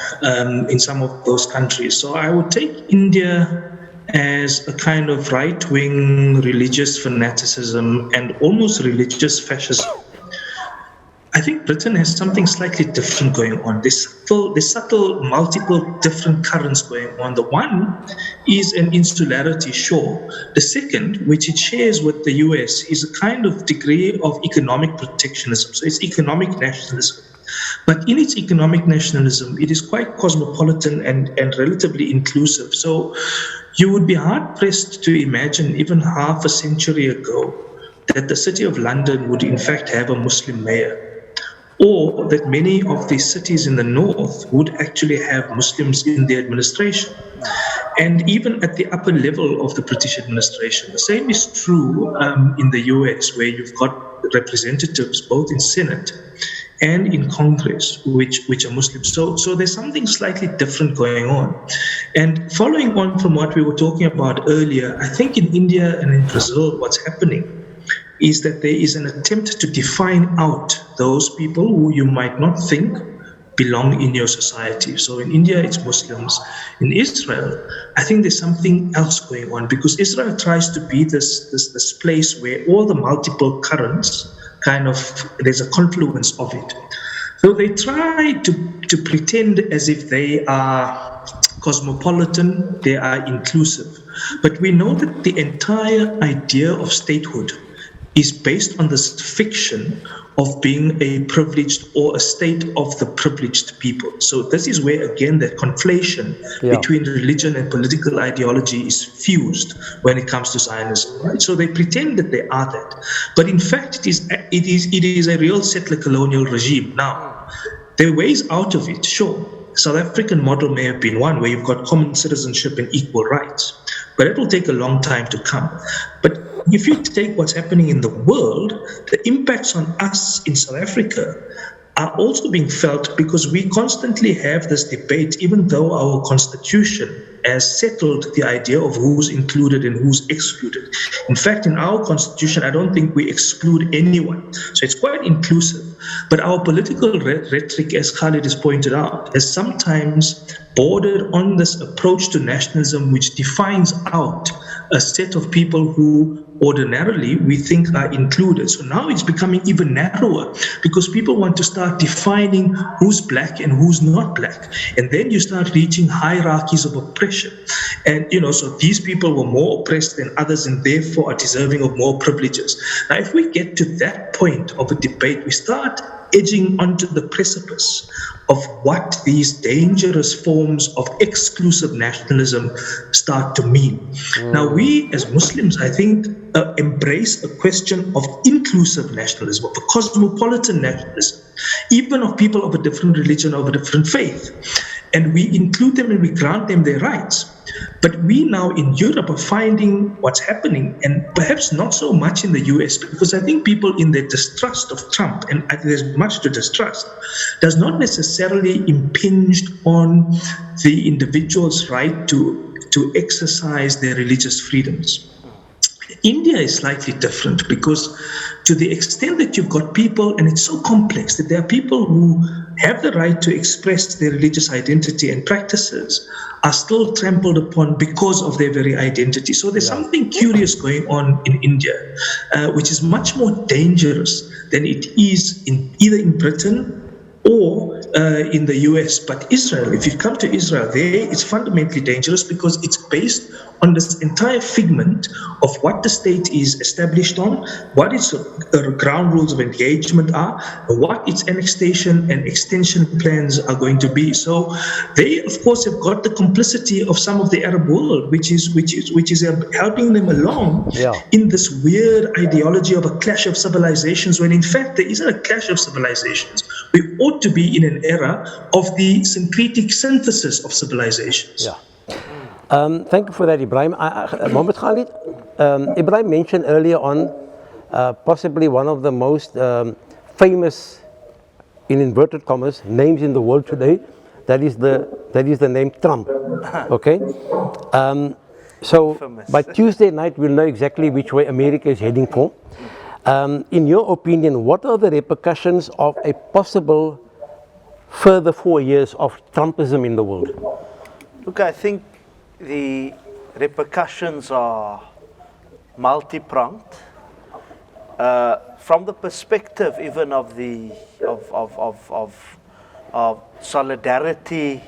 in some of those countries. So I would take India as a kind of right-wing religious fanaticism and almost religious fascism. I think Britain has something slightly different going on. There's subtle, multiple different currents going on. The one is an insularity, sure. The second, which it shares with the US, is a kind of degree of economic protectionism. So it's economic nationalism. But in its economic nationalism, it is quite cosmopolitan and relatively inclusive. So you would be hard-pressed to imagine even half a century ago that the city of London would in fact have a Muslim mayor, or that many of the cities in the north would actually have Muslims in their administration. And even at the upper level of the British administration, the same is true in the US, where you've got representatives both in Senate and in Congress, which are Muslims. So there's something slightly different going on. And following on from what we were talking about earlier, I think in India and in Brazil, what's happening is that there is an attempt to define out those people who you might not think belong in your society. So in India, it's Muslims. In Israel, I think there's something else going on, because Israel tries to be this place where all the multiple currents there's a confluence of it. So they try to pretend as if they are cosmopolitan, they are inclusive. But we know that the entire idea of statehood is based on this fiction of being a privileged or a state of the privileged people. So this is where, again, that conflation between religion and political ideology is fused when it comes to Zionism, right? So they pretend that they are that, but in fact, it is a real settler colonial regime. Now, there are ways out of it, sure. South African model may have been one where you've got common citizenship and equal rights, but it will take a long time to come. But if you take what's happening in the world, the impacts on us in South Africa are also being felt, because we constantly have this debate, even though our constitution has settled the idea of who's included and who's excluded. In fact, in our constitution, I don't think we exclude anyone. So it's quite inclusive. But our political rhetoric, as Khalid has pointed out, has sometimes bordered on this approach to nationalism, which defines out a set of people who ordinarily we think are included. So now it's becoming even narrower, because people want to start defining who's black and who's not black. And then you start reaching hierarchies of oppression. And, so these people were more oppressed than others and therefore are deserving of more privileges. Now, if we get to that point of a debate, we start edging onto the precipice of what these dangerous forms of exclusive nationalism start to mean. Now, we as Muslims, I think, embrace a question of inclusive nationalism, of a cosmopolitan nationalism, even of people of a different religion, of a different faith. And we include them and we grant them their rights. But we now in Europe are finding what's happening, and perhaps not so much in the US, because I think people in their distrust of Trump, and there's much to distrust, does not necessarily impinge on the individual's right to exercise their religious freedoms. India is slightly different because to the extent that you've got people, and it's so complex that there are people who have the right to express their religious identity and practices are still trampled upon because of their very identity. So there's something curious going on in India, which is much more dangerous than it is either in Britain or in the US. But Israel, if you come to Israel, there it's fundamentally dangerous because it's based on this entire figment of what the state is established on, what its ground rules of engagement are, what its annexation and extension plans are going to be. So they, of course, have got the complicity of some of the Arab world, which is helping them along in this weird ideology of a clash of civilizations, when in fact there isn't a clash of civilizations. We ought to be in an era of the syncretic synthesis of civilizations. Thank you for that, Ibrahim. Mohammed Khalid, Ibrahim mentioned earlier on possibly one of the most famous, in inverted commas, names in the world today. That is the name Trump. Okay, so by Tuesday night we'll know exactly which way America is heading for. In your opinion, what are the repercussions of a possible further 4 years of Trumpism in the world? Look, I think the repercussions are multi-pronged. From the perspective even of the of solidarity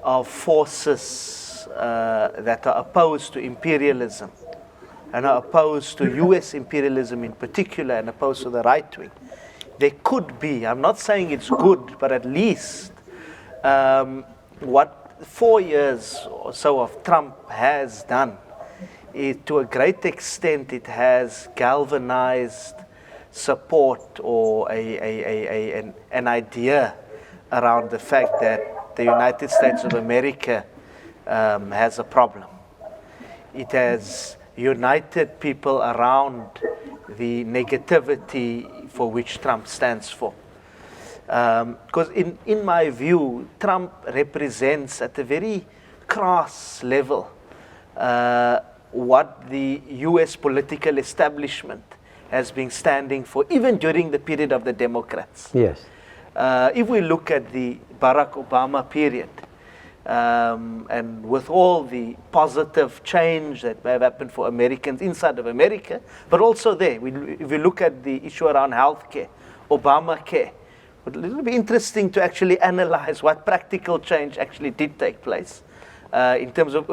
of forces that are opposed to imperialism and are opposed to US imperialism in particular and opposed to the right wing, there could be, I'm not saying it's good, but at least what 4 years or so of Trump has done, to a great extent it has galvanized support or an idea around the fact that the United States of America has a problem. It has united people around the negativity for which Trump stands for. Because in my view, Trump represents at a very crass level what the US political establishment has been standing for, even during the period of the Democrats. Yes. If we look at the Barack Obama period, and with all the positive change that may have happened for Americans inside of America, but also there, if we look at the issue around healthcare, Obamacare, it'll be interesting to actually analyze what practical change actually did take place in terms of,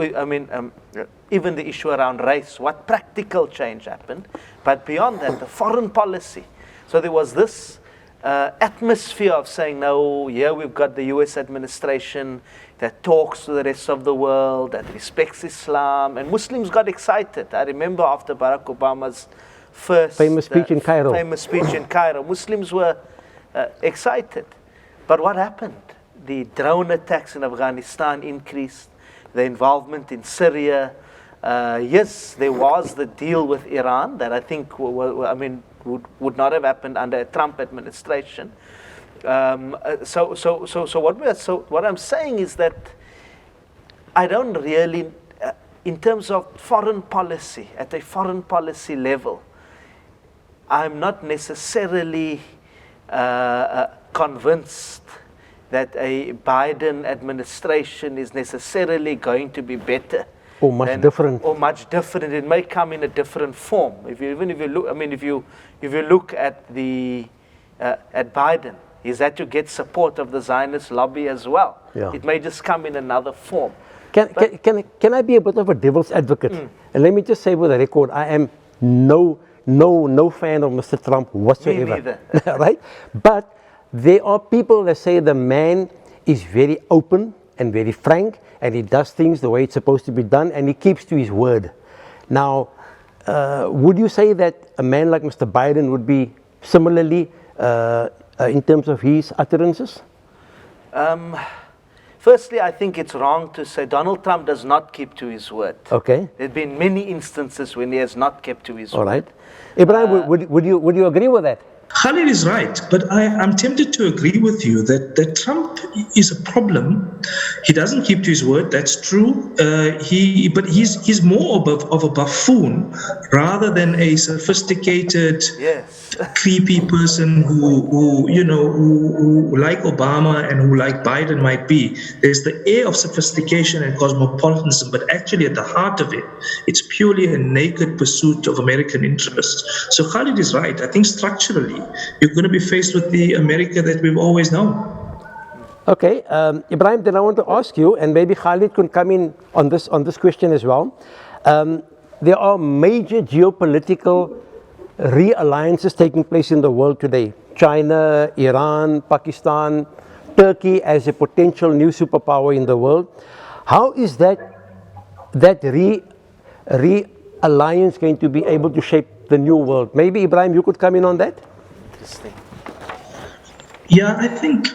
even the issue around race, what practical change happened. But beyond that, the foreign policy. So there was this atmosphere of saying, no, here we've got the US administration that talks to the rest of the world, that respects Islam, and Muslims got excited. I remember after Barack Obama's first famous speech in Cairo, Muslims were excited. But what happened? The drone attacks in Afghanistan increased, the involvement in Syria. Yes, there was the deal with Iran that I think would not have happened under a Trump administration. So what I'm saying is that I don't really, in terms of foreign policy, at a foreign policy level, I'm not necessarily convinced that a Biden administration is necessarily going to be better. Or much different. Or much different. It may come in a different form. If you look at at Biden, he's had to get support of the Zionist lobby as well. Yeah. It may just come in another form. Can I be a bit of a devil's advocate? And let me just say for the record, I am no fan of Mr. Trump whatsoever. Me neither. Right? But there are people that say the man is very open and very frank, and he does things the way it's supposed to be done, and he keeps to his word. Now, would you say that a man like Mr. Biden would be similarly in terms of his utterances? Firstly, I think it's wrong to say Donald Trump does not keep to his word. Okay. There have been many instances when he has not kept to his word. All right. Ibrahim, would you agree with that? Khalid is right, but I'm tempted to agree with you that Trump is a problem. He doesn't keep to his word. That's true. But he's more of a buffoon rather than a sophisticated, creepy person who like Obama and who like Biden might be. There's the air of sophistication and cosmopolitanism, but actually at the heart of it, it's purely a naked pursuit of American interests. So Khalid is right. I think structurally, you're going to be faced with the America that we've always known. Okay, Ibrahim, then I want to ask you, and maybe Khalid can come in on this question as well. There are major geopolitical realliances taking place in the world today. China, Iran, Pakistan, Turkey as a potential new superpower in the world. How is that realliance going to be able to shape the new world? Maybe Ibrahim, you could come in on that? Interesting. Yeah, I think,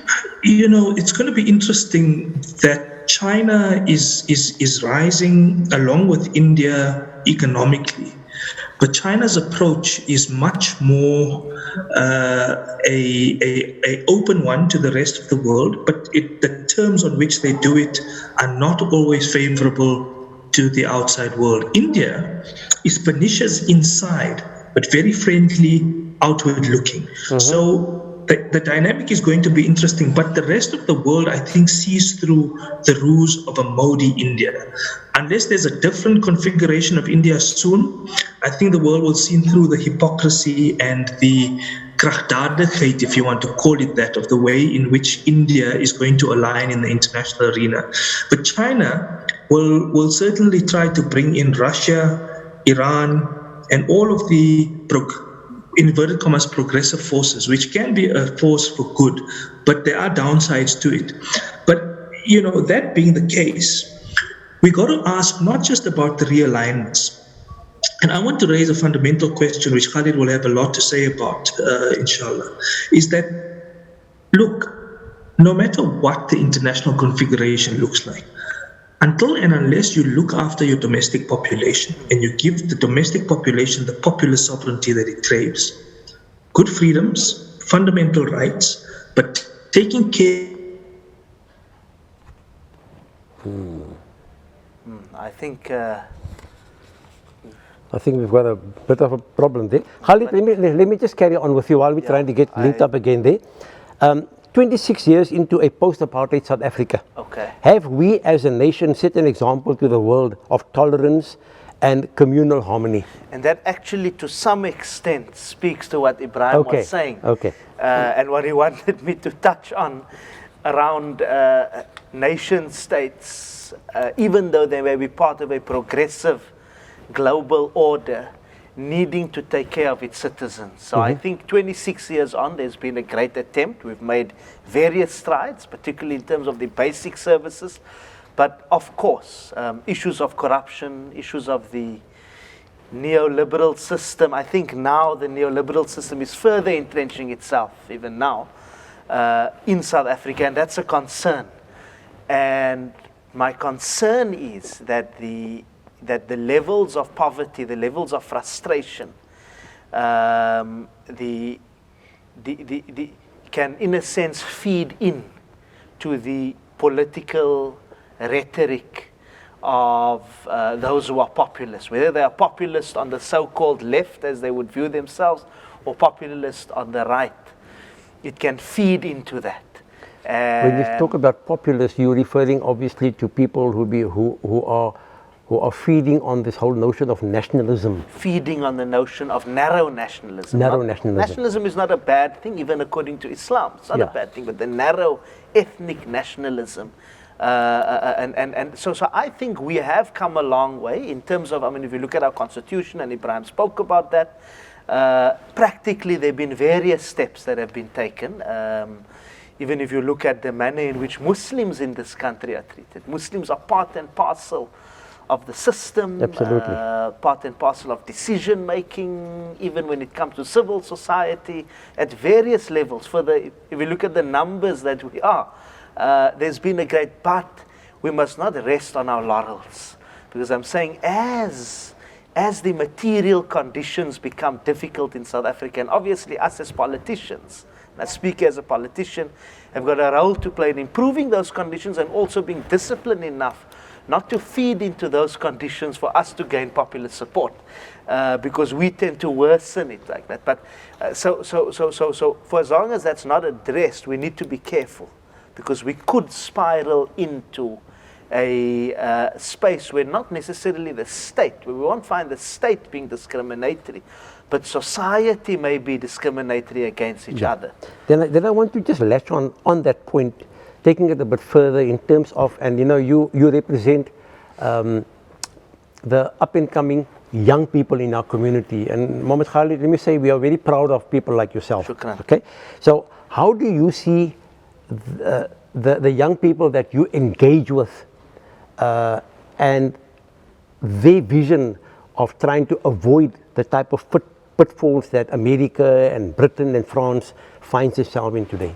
it's going to be interesting that China is rising along with India economically. But China's approach is much more a open one to the rest of the world, but the terms on which they do it are not always favorable to the outside world. India is pernicious inside, but very friendly outward looking. So the dynamic is going to be interesting, but the rest of the world, I think, sees through the ruse of a Modi India. Unless there's a different configuration of India soon, I think the world will see through the hypocrisy and the krachtdadigheid, if you want to call it that, of the way in which India is going to align in the international arena. But China will certainly try to bring in Russia, Iran, and all of the inverted commas progressive forces, which can be a force for good, but there are downsides to it. But that being the case, we got to ask not just about the realignments. And I want to raise a fundamental question, which Khalid will have a lot to say about, inshallah, is that, look, no matter what the international configuration looks like, until and unless you look after your domestic population and you give the domestic population the popular sovereignty that it craves, good freedoms, fundamental rights, but taking care. I think we've got a bit of a problem there. Khalid, let me just carry on with you while we're trying to get linked up again there. 26 years into a post-apartheid South Africa, have we as a nation set an example to the world of tolerance and communal harmony? And that actually to some extent speaks to what Ibrahim was saying. And what he wanted me to touch on around nation states, even though they may be part of a progressive global order, needing to take care of its citizens. So I think 26 years on, there's been a great attempt. We've made various strides, particularly in terms of the basic services. But of course, issues of corruption, issues of the neoliberal system. I think now the neoliberal system is further entrenching itself, even now, in South Africa, and that's a concern. And my concern is that the levels of poverty, the levels of frustration, can in a sense feed in to the political rhetoric of those who are populist, whether they are populist on the so-called left as they would view themselves, or populist on the right. It can feed into that. When you talk about populist, you're referring obviously to people who are feeding on this whole notion of nationalism. Feeding on the notion of narrow nationalism. Nationalism is not a bad thing, even according to Islam. It's not a bad thing, but the narrow ethnic nationalism. And so I think we have come a long way in terms of, if you look at our constitution, and Ibrahim spoke about that, practically there have been various steps that have been taken. Even if you look at the manner in which Muslims in this country are treated. Muslims are part and parcel of the system, part and parcel of decision making, even when it comes to civil society at various levels. If we look at the numbers that we are, there's been a but we must not rest on our laurels, because I'm saying as as the material conditions become difficult in South Africa, and obviously us as politicians, and I speak as a politician, have got a role to play in improving those conditions and also being disciplined enough not to feed into those conditions for us to gain popular support, because we tend to worsen it like that. But so for as long as that's not addressed, we need to be careful, because we could spiral into a space where not necessarily the state, where we won't find the state being discriminatory, but society may be discriminatory against each other. Then I want to just latch on that point, taking it a bit further in terms of, and you represent the up and coming young people in our community. And Mohammed Khalid, let me say we are very proud of people like yourself. Shukran. Okay, so how do you see the young people that you engage with and their vision of trying to avoid the type of pitfalls that America and Britain and France finds itself in today?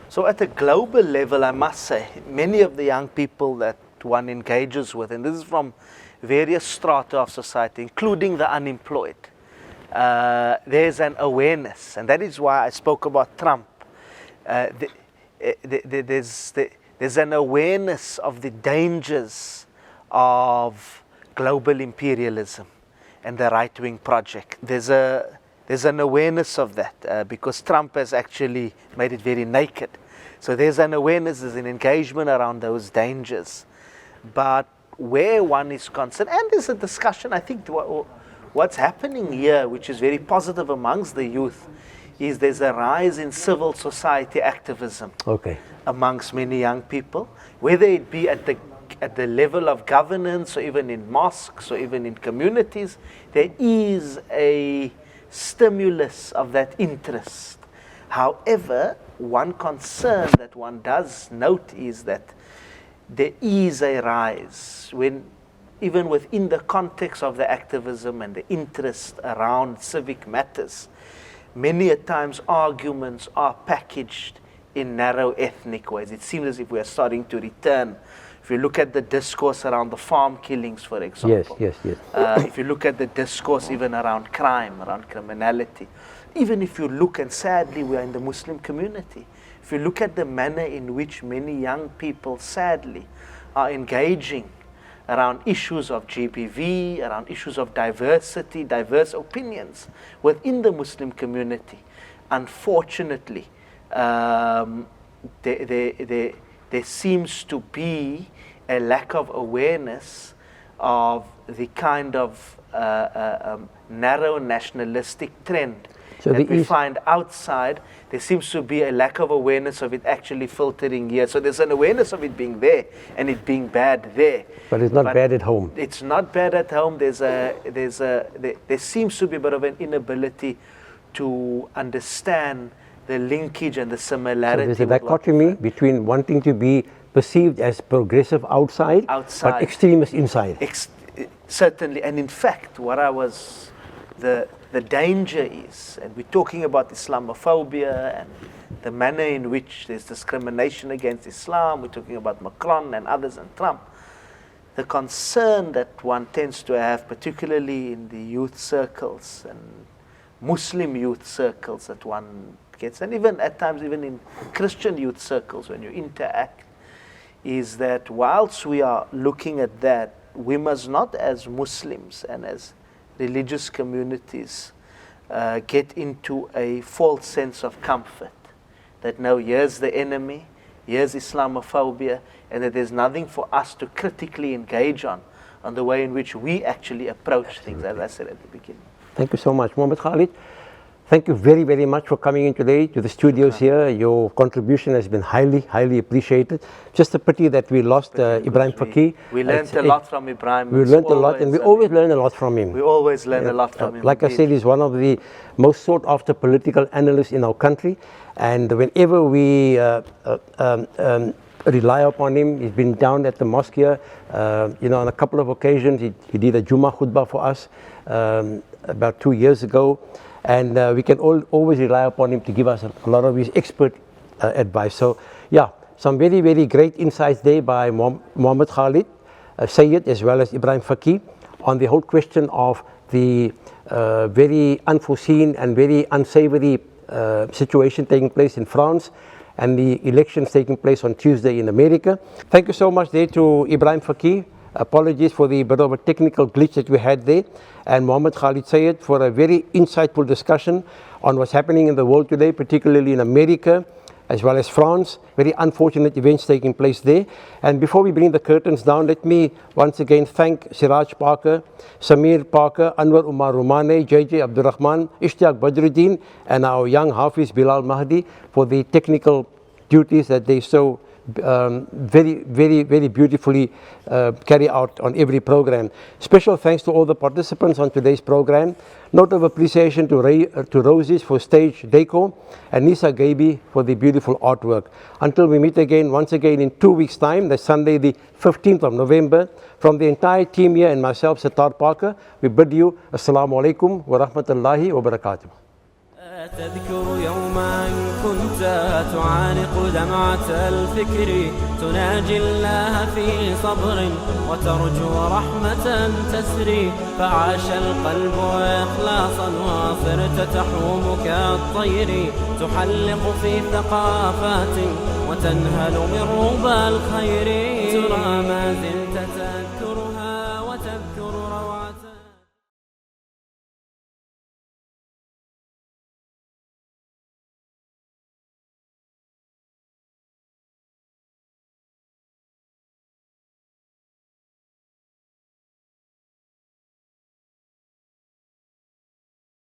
So at a global level, I must say, many of the young people that one engages with, and this is from various strata of society, including the unemployed, there's an awareness, and that is why I spoke about Trump. There's an awareness of the dangers of global imperialism and the right-wing project. There's an awareness of that because Trump has actually made it very naked. So there's an awareness, there's an engagement around those dangers. But where one is concerned, and there's a discussion, I think what's happening here, which is very positive amongst the youth, is there's a rise in civil society activism amongst many young people, whether it be at the level of governance or even in mosques or even in communities. There is a stimulus of that interest. However, one concern that one does note is that there is a rise even within the context of the activism and the interest around civic matters. Many a times arguments are packaged in narrow ethnic ways. It seems as if we are starting to return. If you look at the discourse around the farm killings, for example. Yes. If you look at the discourse even around crime, around criminality. Even if you look, and sadly we are in the Muslim community, if you look at the manner in which many young people sadly are engaging around issues of GBV, around issues of diversity, diverse opinions within the Muslim community, unfortunately, there seems to be a lack of awareness of the kind of narrow nationalistic trend that we find outside. There seems to be a lack of awareness of it actually filtering here. So there's an awareness of it being there and it being bad there. But it's not bad at home. It's not bad at home. There seems to be a bit of an inability to understand the linkage and the similarity. So there's a dichotomy between wanting to be perceived as progressive outside. But extremist inside. Certainly, and in fact, the danger is, and we're talking about Islamophobia and the manner in which there's discrimination against Islam, we're talking about Macron and others and Trump. The concern that one tends to have, particularly in the youth circles and Muslim youth circles that one gets, and even at times even in Christian youth circles when you interact, is that whilst we are looking at that, we must not as Muslims and as religious communities get into a false sense of comfort that no, here's the enemy, here's Islamophobia, and that there's nothing for us to critically engage on the way in which we actually approach things, as I said at the beginning. Thank you so much. Mohammed Khalid, thank you very, very much for coming in today to the studios here. Your contribution has been highly, highly appreciated. Just a pity that we lost Ibrahim Faqih. We learned a lot from Ibrahim. We learned a lot, and we always learn a lot from him. We always learn a lot from him. Like I said, he's one of the most sought after political analysts in our country. And whenever we rely upon him, he's been down at the mosque here. On a couple of occasions, he did a Jummah khutbah for us about 2 years ago. And we can always rely upon him to give us a lot of his expert advice. So, yeah, some very, very great insights there by Mohammed Khalid, Sayyid, as well as Ibrahim Faqih on the whole question of the very unforeseen and very unsavory situation taking place in France and the elections taking place on Tuesday in America. Thank you so much there to Ibrahim Faqih. Apologies for the bit of a technical glitch that we had there, and Mohammed Khalid Sayed for a very insightful discussion on what's happening in the world today, particularly in America as well as France. Very unfortunate events taking place there. And before we bring the curtains down, let me once again thank Siraj Parker, Samir Parker, Anwar Umar Rumane, JJ Abdurrahman, Ishtiaq Badruddin, and our young Hafiz Bilal Mahdi for the technical duties that they so very beautifully carry out on every program. Special thanks to all the participants on today's program. Note of appreciation to Roses for stage decor and Nisa Gaibi for the beautiful artwork. Until we meet again, once again in 2 weeks' time, that's Sunday the 15th of November, from the entire team here and myself, Sattar Parker, we bid you Assalamu alaikum wa rahmatullahi wa barakatuh. تذكر يوما كنت تعانق دمعة الفكر تناجي الله في صبر وترجو رحمة تسري فعاش القلب إخلاصا وصرت تحوم كالطير تحلق في ثقافات وتنهل من ربى الخير ترى ما زلت